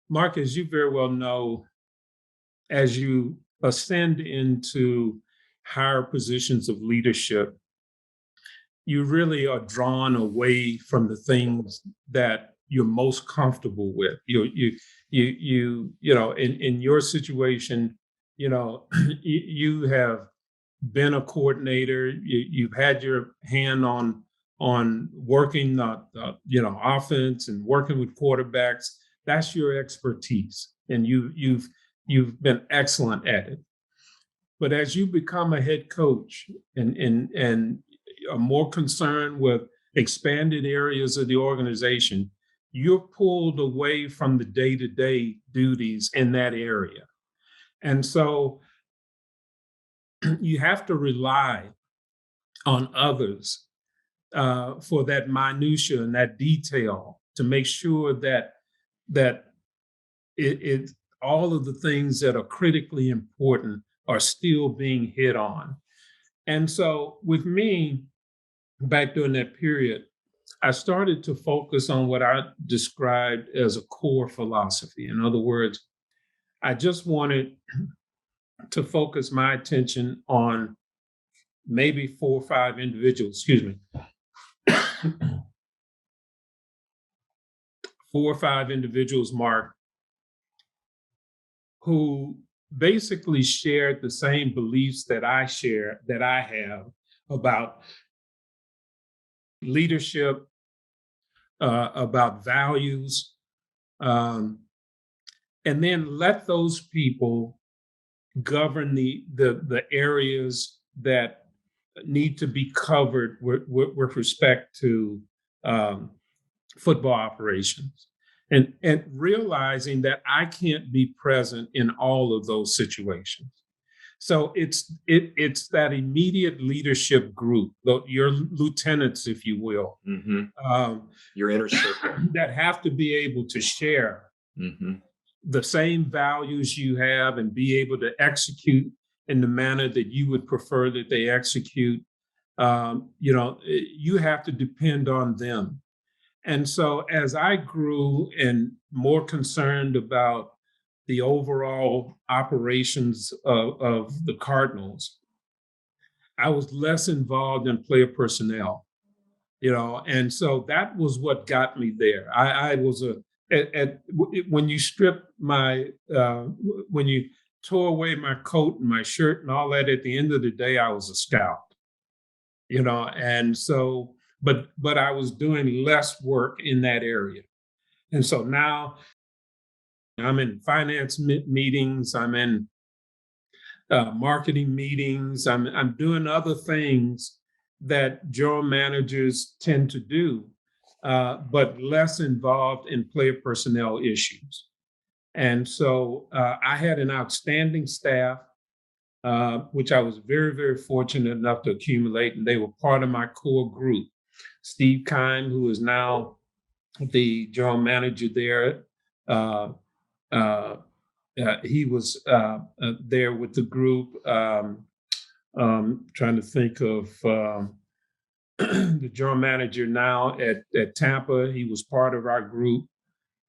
Mark, as you very well know, as you ascend into higher positions of leadership, you really are drawn away from the things that you're most comfortable with. In your situation, you have been a coordinator. You've had your hand on working the offense and working with quarterbacks. That's your expertise, and you've been excellent at it. But as you become a head coach and are more concerned with expanded areas of the organization, you're pulled away from the day-to-day duties in that area. And so you have to rely on others for that minutia and that detail to make sure that all of the things that are critically important are still being hit on. And so with me, back during that period, I started to focus on what I described as a core philosophy. In other words, I just wanted to focus my attention on maybe 4 or 5 individuals, 4 or 5 individuals, Mark, who basically shared the same beliefs that I have about leadership, about values, and then let those people govern the areas that need to be covered with respect to football operations. And realizing that I can't be present in all of those situations. So it's that immediate leadership group, your lieutenants, if you will, your inner circle, that have to be able to share the same values you have and be able to execute in the manner that you would prefer that they execute. You have to depend on them. And so as I grew and more concerned about the overall operations of the Cardinals, I was less involved in player personnel, and so that was what got me there. I was when you strip when you tore away my coat and my shirt and all that, at the end of the day, I was a scout, and so, but I was doing less work in that area. And so now I'm in finance meetings, I'm in marketing meetings, I'm doing other things that general managers tend to do, but less involved in player personnel issues. And so I had an outstanding staff, which I was very, very fortunate enough to accumulate, and they were part of my core group. Steve Kime, who is now the general manager there, Uh, uh, he was there with the group. Trying to think of the general manager now at Tampa. He was part of our group.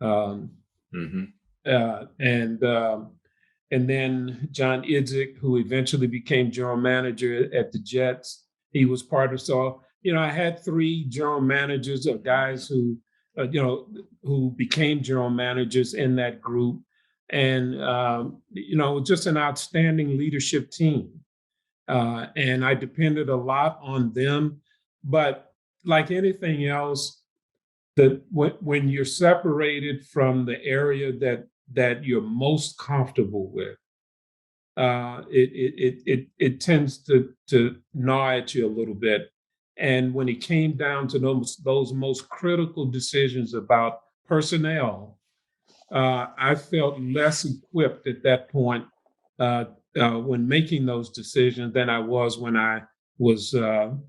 Um, Mm-hmm. And then John Idzik, who eventually became general manager at the Jets, he was part of. So, I had three general managers of guys who became general managers in that group. And, just an outstanding leadership team. And I depended a lot on them. But like anything else, that when you're separated from the area that you're most comfortable with, it tends to gnaw at you a little bit. And when it came down to those most critical decisions about personnel, I felt less equipped at that point when making those decisions than I was when I was in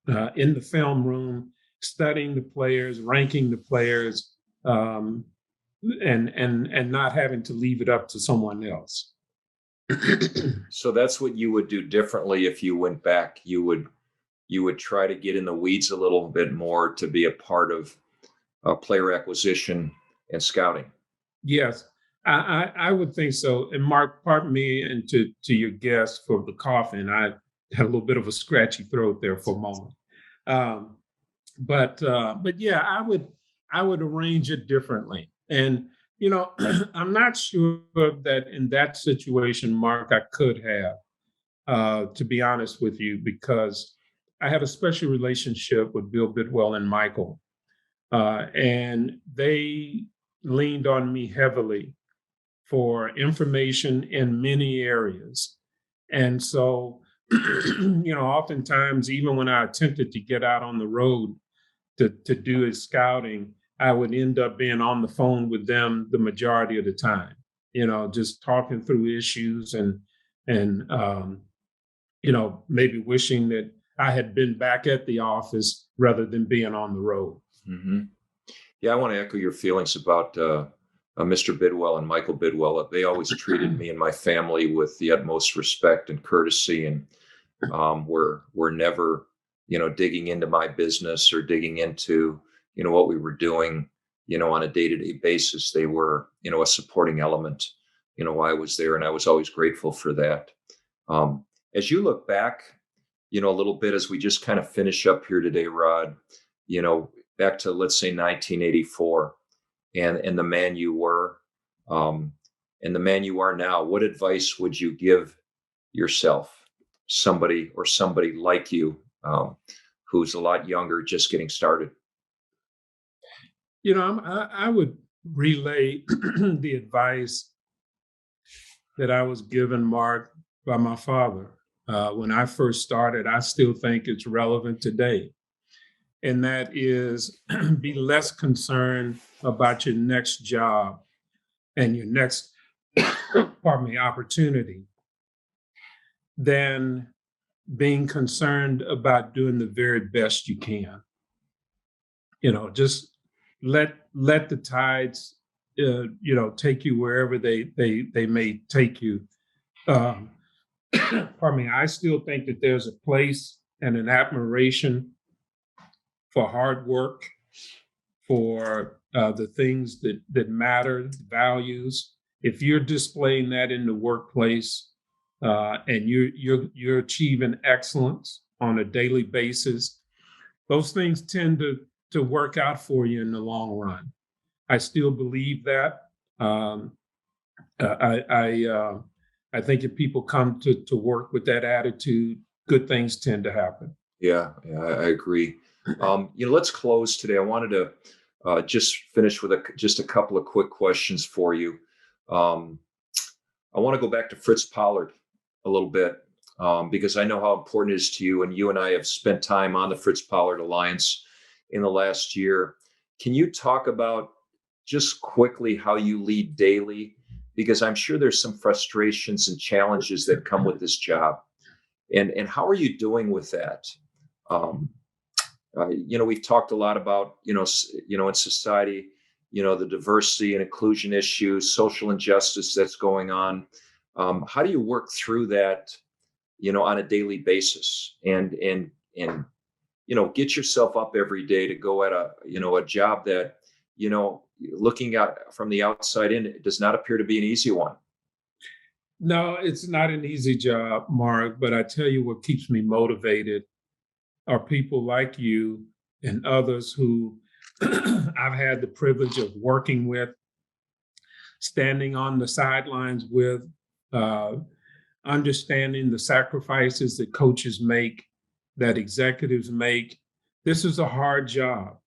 the film room studying the players, ranking the players, and not having to leave it up to someone else. So that's what you would do differently if you went back. You would try to get in the weeds a little bit more to be a part of player acquisition and scouting. Yes, I would think so. And Mark, pardon me, and to your guest for the coughing. I had a little bit of a scratchy throat there for a moment. But yeah, I would arrange it differently. And I'm not sure that in that situation, Mark, I could have, to be honest with you, because I had a special relationship with Bill Bidwell and Michael, and they leaned on me heavily for information in many areas. And so, oftentimes, even when I attempted to get out on the road to do his scouting, I would end up being on the phone with them the majority of the time, just talking through issues and maybe wishing that I had been back at the office rather than being on the road. Mm-hmm. Yeah, I want to echo your feelings about Mr. Bidwell and Michael Bidwell. They always treated me and my family with the utmost respect and courtesy, and were never, digging into my business or digging into, what we were doing, on a day-to-day basis. They were, a supporting element, while I was there, and I was always grateful for that. As you look back, a little bit as we just kind of finish up here today, Rod, back to, let's say, 1984, and the man you were, and the man you are now, what advice would you give yourself, somebody like you, who's a lot younger, just getting started? I would relay the advice that I was given, Mark, by my father. When I first started, I still think it's relevant today. And that is be less concerned about your next job and your next, opportunity than being concerned about doing the very best you can. Just let the tides, take you wherever they may take you. I still think that there's a place and an admiration for hard work, for the things that matter, values. If you're displaying that in the workplace, and you're achieving excellence on a daily basis, those things tend to work out for you in the long run. I still believe that. I think if people come to work with that attitude, good things tend to happen. Yeah, I agree. Let's close today. I wanted to just finish with just a couple of quick questions for you. I want to go back to Fritz Pollard a little bit, because I know how important it is to you, and you and I have spent time on the Fritz Pollard Alliance in the last year. Can you talk about just quickly how you lead daily? Because I'm sure there's some frustrations and challenges that come with this job. And how are you doing with that? We've talked a lot about, in society, the diversity and inclusion issues, social injustice that's going on. How do you work through that, on a daily basis, and get yourself up every day to go at a job that, looking at from the outside in, it does not appear to be an easy one. No, it's not an easy job, Mark, but I tell you what keeps me motivated are people like you and others who I've had the privilege of working with, standing on the sidelines with, understanding the sacrifices that coaches make, that executives make. This is a hard job.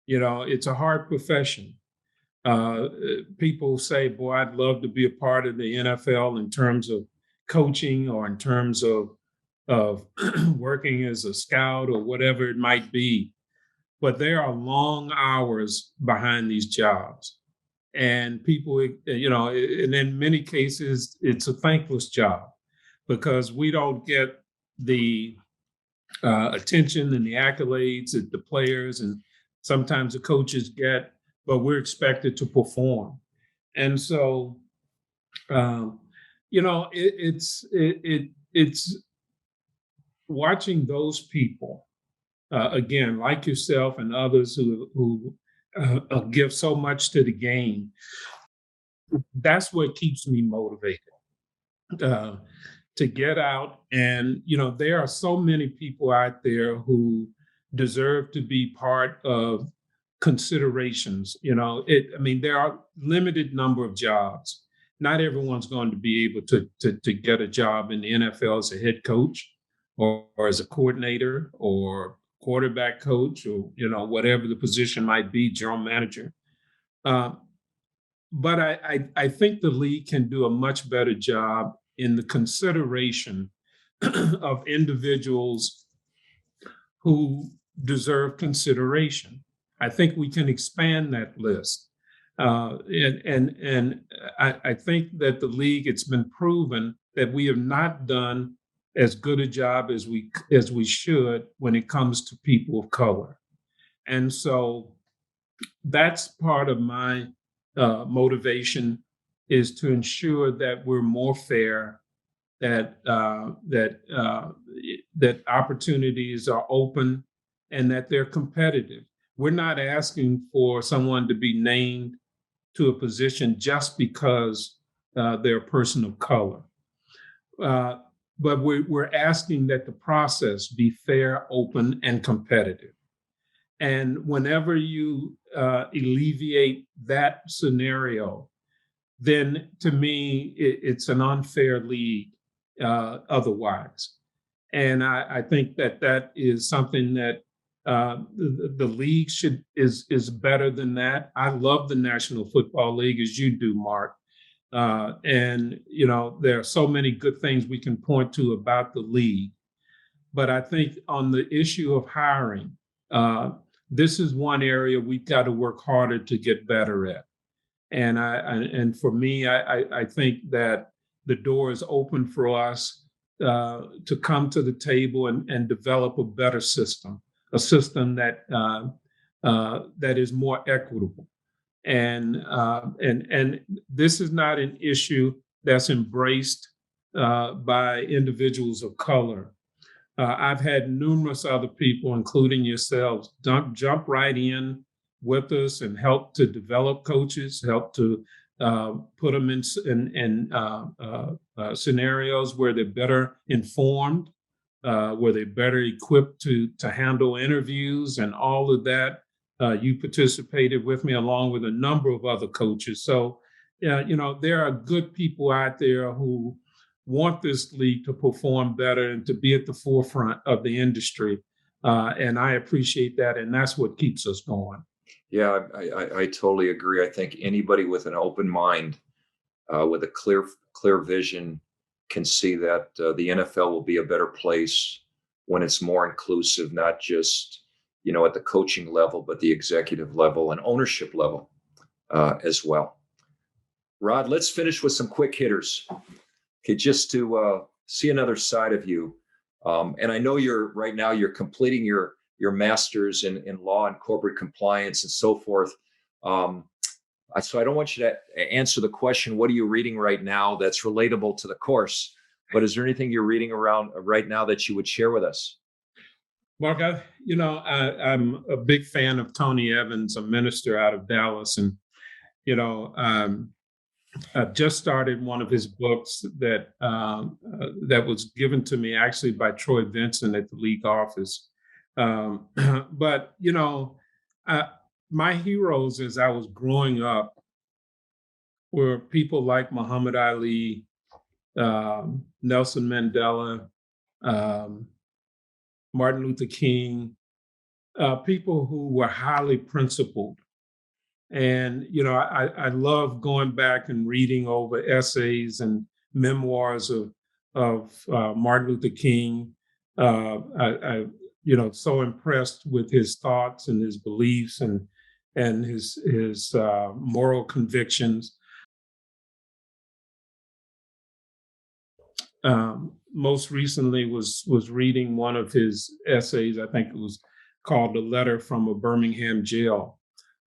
It's a hard profession. People say, boy, I'd love to be a part of the NFL in terms of coaching or in terms of working as a scout or whatever it might be. But there are long hours behind these jobs. And people, and in many cases, it's a thankless job because we don't get the attention and the accolades that the players and sometimes the coaches get, but we're expected to perform. And so, it's watching those people, again, like yourself and others who give so much to the game. That's what keeps me motivated to get out. And, there are so many people out there who deserve to be part of considerations. There are limited number of jobs. Not everyone's going to be able to get a job in the NFL as a head coach or as a coordinator or quarterback coach or, whatever the position might be, general manager. But I think the league can do a much better job in the consideration of individuals who deserve consideration. I think we can expand that list. And I think that the league, it's been proven that we have not done as good a job as we should when it comes to people of color. And so that's part of my motivation, is to ensure that we're more fair, that opportunities are open, and that they're competitive. We're not asking for someone to be named to a position just because they're a person of color. But we're asking that the process be fair, open, and competitive. And whenever you alleviate that scenario, then to me, it's an unfair league otherwise. And I think that is something that the league is better than that. I love the National Football League, as you do, Mark. And there are so many good things we can point to about the league. But I think on the issue of hiring, this is one area we've got to work harder to get better at. And for me, I think that the door is open for us to come to the table and develop a better system, a system that is more equitable. And this is not an issue that's embraced by individuals of color. I've had numerous other people, including yourselves, jump right in with us and help to develop coaches, help to put them in scenarios where they're better informed, where they're better equipped to handle interviews and all of that. You participated with me along with a number of other coaches. So, there are good people out there who want this league to perform better and to be at the forefront of the industry. And I appreciate that. And that's what keeps us going. Yeah, I totally agree. I think anybody with an open mind, with a clear vision, can see that the NFL will be a better place when it's more inclusive, not just, at the coaching level, but the executive level and ownership level as well. Rod, let's finish with some quick hitters. Okay, just to see another side of you. And I know you're completing your master's in law and corporate compliance and so forth. So I don't want you to answer the question, what are you reading right now that's relatable to the course? But is there anything you're reading around right now that you would share with us? Mark, I'm a big fan of Tony Evans, a minister out of Dallas, and I've just started one of his books that was given to me actually by Troy Vincent at the league office. But my heroes as I was growing up were people like Muhammad Ali, Nelson Mandela, um, Martin Luther King, people who were highly principled. And, I love going back and reading over essays and memoirs of Martin Luther King. So impressed with his thoughts and his beliefs and his moral convictions. Most recently was reading one of his essays. I think it was called "A Letter from a Birmingham Jail,"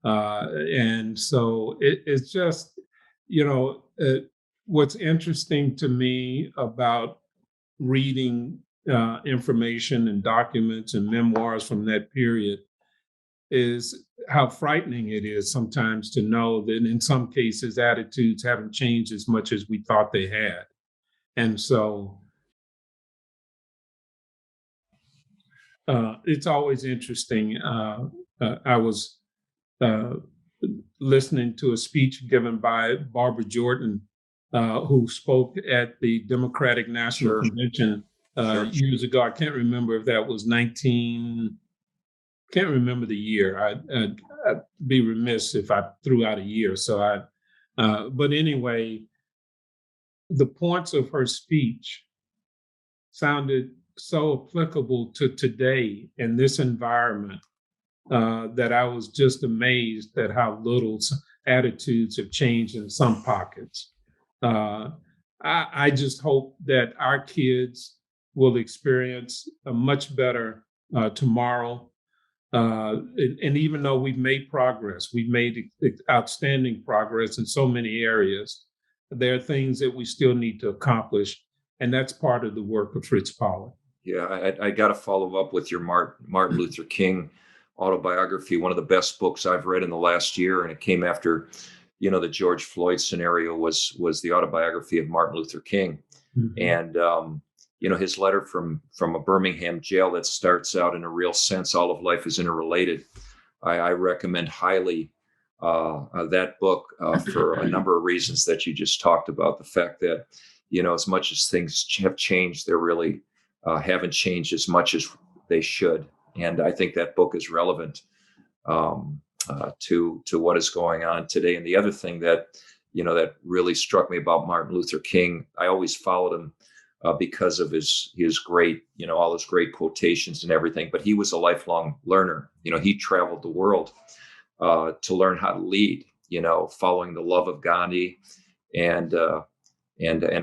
and so it's just what's interesting to me about reading information and documents and memoirs from that period is how frightening it is sometimes to know that in some cases attitudes haven't changed as much as we thought they had. And so it's always interesting. I was listening to a speech given by Barbara Jordan, who spoke at the Democratic National Convention years ago. I can't remember if that was can't remember the year. I'd be remiss if I threw out a year. But anyway, the points of her speech sounded so applicable to today in this environment that I was just amazed at how little attitudes have changed in some pockets. I just hope that our kids will experience a much better tomorrow. And even though we've made progress, we've made outstanding progress in so many areas, there are things that we still need to accomplish. And that's part of the work of Fritz Pollard. Yeah, I got to follow up with your Martin Luther King autobiography, one of the best books I've read in the last year. And it came after, the George Floyd scenario was the autobiography of Martin Luther King. Mm-hmm. And, his letter from a Birmingham jail that starts out in a real sense, all of life is interrelated. I recommend highly that book for a number of reasons that you just talked about. The fact that, as much as things have changed, they're really haven't changed as much as they should. And I think that book is relevant to what is going on today. And the other thing that, that really struck me about Martin Luther King, I always followed him because of his great, all his great quotations and everything. But he was a lifelong learner. He traveled the world to learn how to lead, following the love of Gandhi and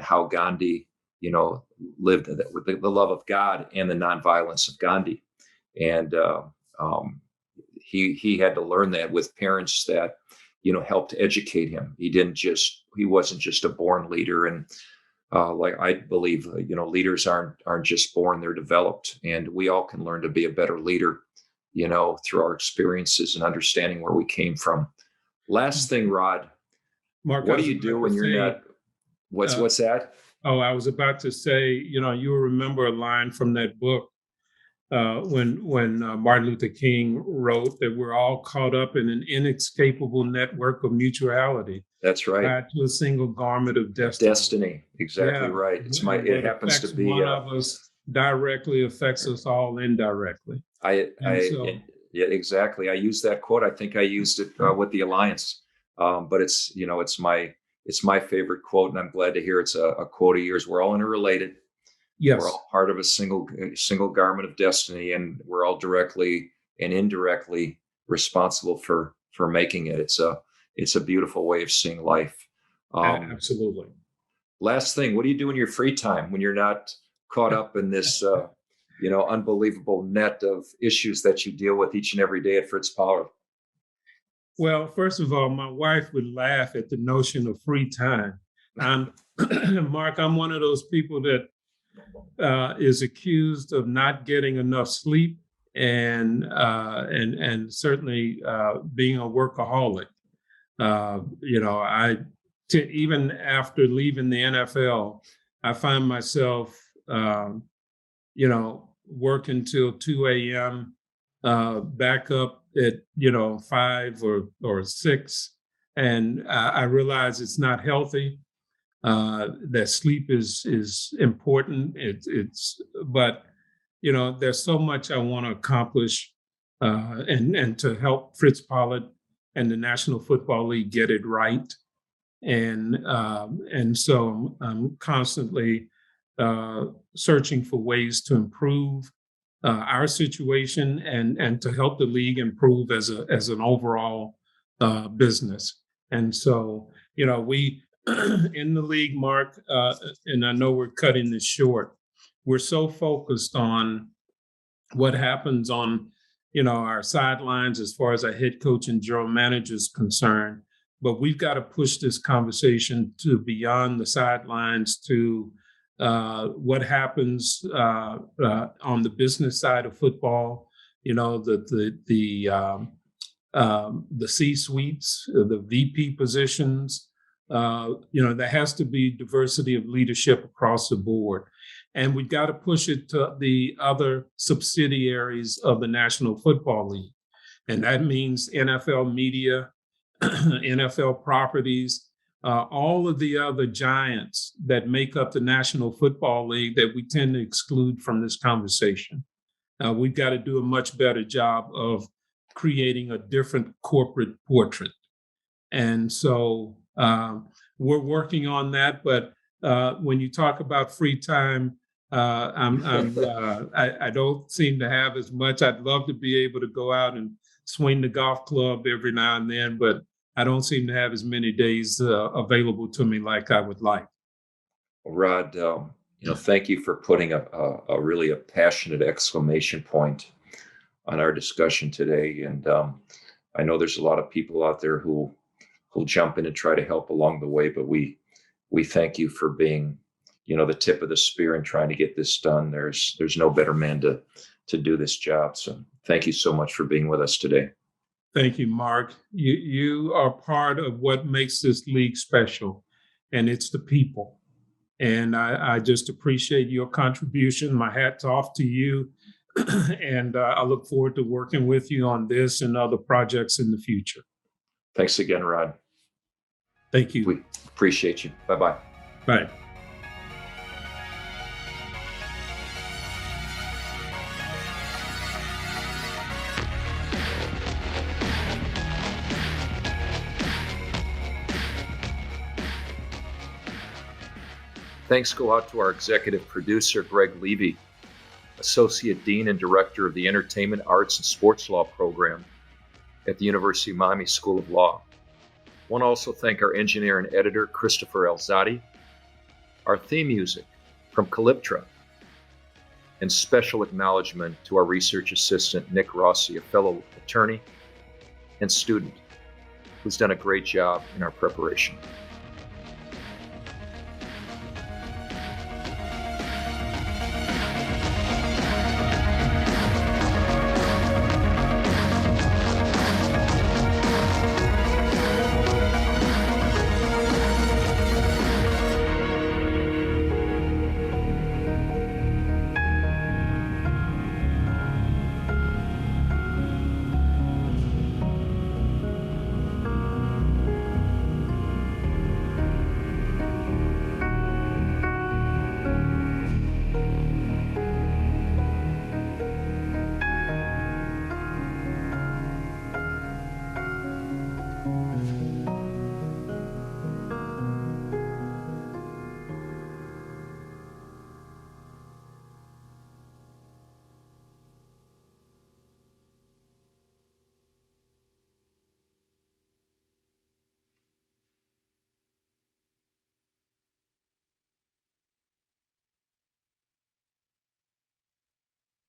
how Gandhi, lived with the love of God and the nonviolence of Gandhi. And he had to learn that with parents that, helped educate him. He wasn't just a born leader. And like I believe, leaders aren't just born, they're developed. And we all can learn to be a better leader, through our experiences and understanding where we came from. Last thing, Rod, Mark, what do you do when you're not? What's that? Oh, I was about to say, you'll remember a line from that book when Martin Luther King wrote that we're all caught up in an inescapable network of mutuality. That's right. Tied to a single garment of destiny. Destiny, exactly right. It happens to be one of us directly affects us all indirectly. Yeah, exactly. I used that quote. I think I used it with the Alliance, but it's my favorite quote, and I'm glad to hear it's a quote of yours. We're all interrelated. Yes. We're all part of a single garment of destiny, and we're all directly and indirectly responsible for making it. It's a beautiful way of seeing life. Absolutely. Last thing, what do you do in your free time when you're not caught up in this, unbelievable net of issues that you deal with each and every day at Fritz Pollard? Well, first of all, my wife would laugh at the notion of free time. And Mark, I'm one of those people that is accused of not getting enough sleep and certainly being a workaholic. Even after leaving the NFL, I find myself, working till 2 a.m., back up at, 5 or 6. And I realize it's not healthy, that sleep is important. But there's so much I want to accomplish, and to help Fritz Pollard and the National Football League get it right. And so I'm constantly searching for ways to improve our situation and to help the league improve as an overall business. And so, we in the league, Mark, and I know we're cutting this short, we're so focused on what happens on, our sidelines as far as our head coach and general manager is concerned. But we've got to push this conversation to beyond the sidelines to what happens on the business side of football. The C-suites, the VP positions. There has to be diversity of leadership across the board. And we've got to push it to the other subsidiaries of the National Football League. And that means NFL media, NFL properties, all of the other giants that make up the National Football League that we tend to exclude from this conversation. We've got to do a much better job of creating a different corporate portrait. And so we're working on that. But when you talk about free time, I don't seem to have as much. I'd love to be able to go out and swing the golf club every now and then, but I don't seem to have as many days available to me like I would like. Rod, thank you for putting a really passionate exclamation point on our discussion today. And I know there's a lot of people out there who'll jump in and try to help along the way, but we thank you for being, the tip of the spear and trying to get this done. There's no better man to do this job. So thank you so much for being with us today. Thank you, Mark. You are part of what makes this league special, and it's the people. And I just appreciate your contribution. My hat's off to you. And I look forward to working with you on this and other projects in the future. Thanks again, Rod. Thank you. We appreciate you. Bye-bye. Bye. Thanks go out to our executive producer, Greg Levy, Associate Dean and Director of the Entertainment, Arts, and Sports Law Program at the University of Miami School of Law. I want to also thank our engineer and editor, Christopher Elzadi, our theme music from Calyptra, and special acknowledgement to our research assistant, Nick Rossi, a fellow attorney and student who's done a great job in our preparation.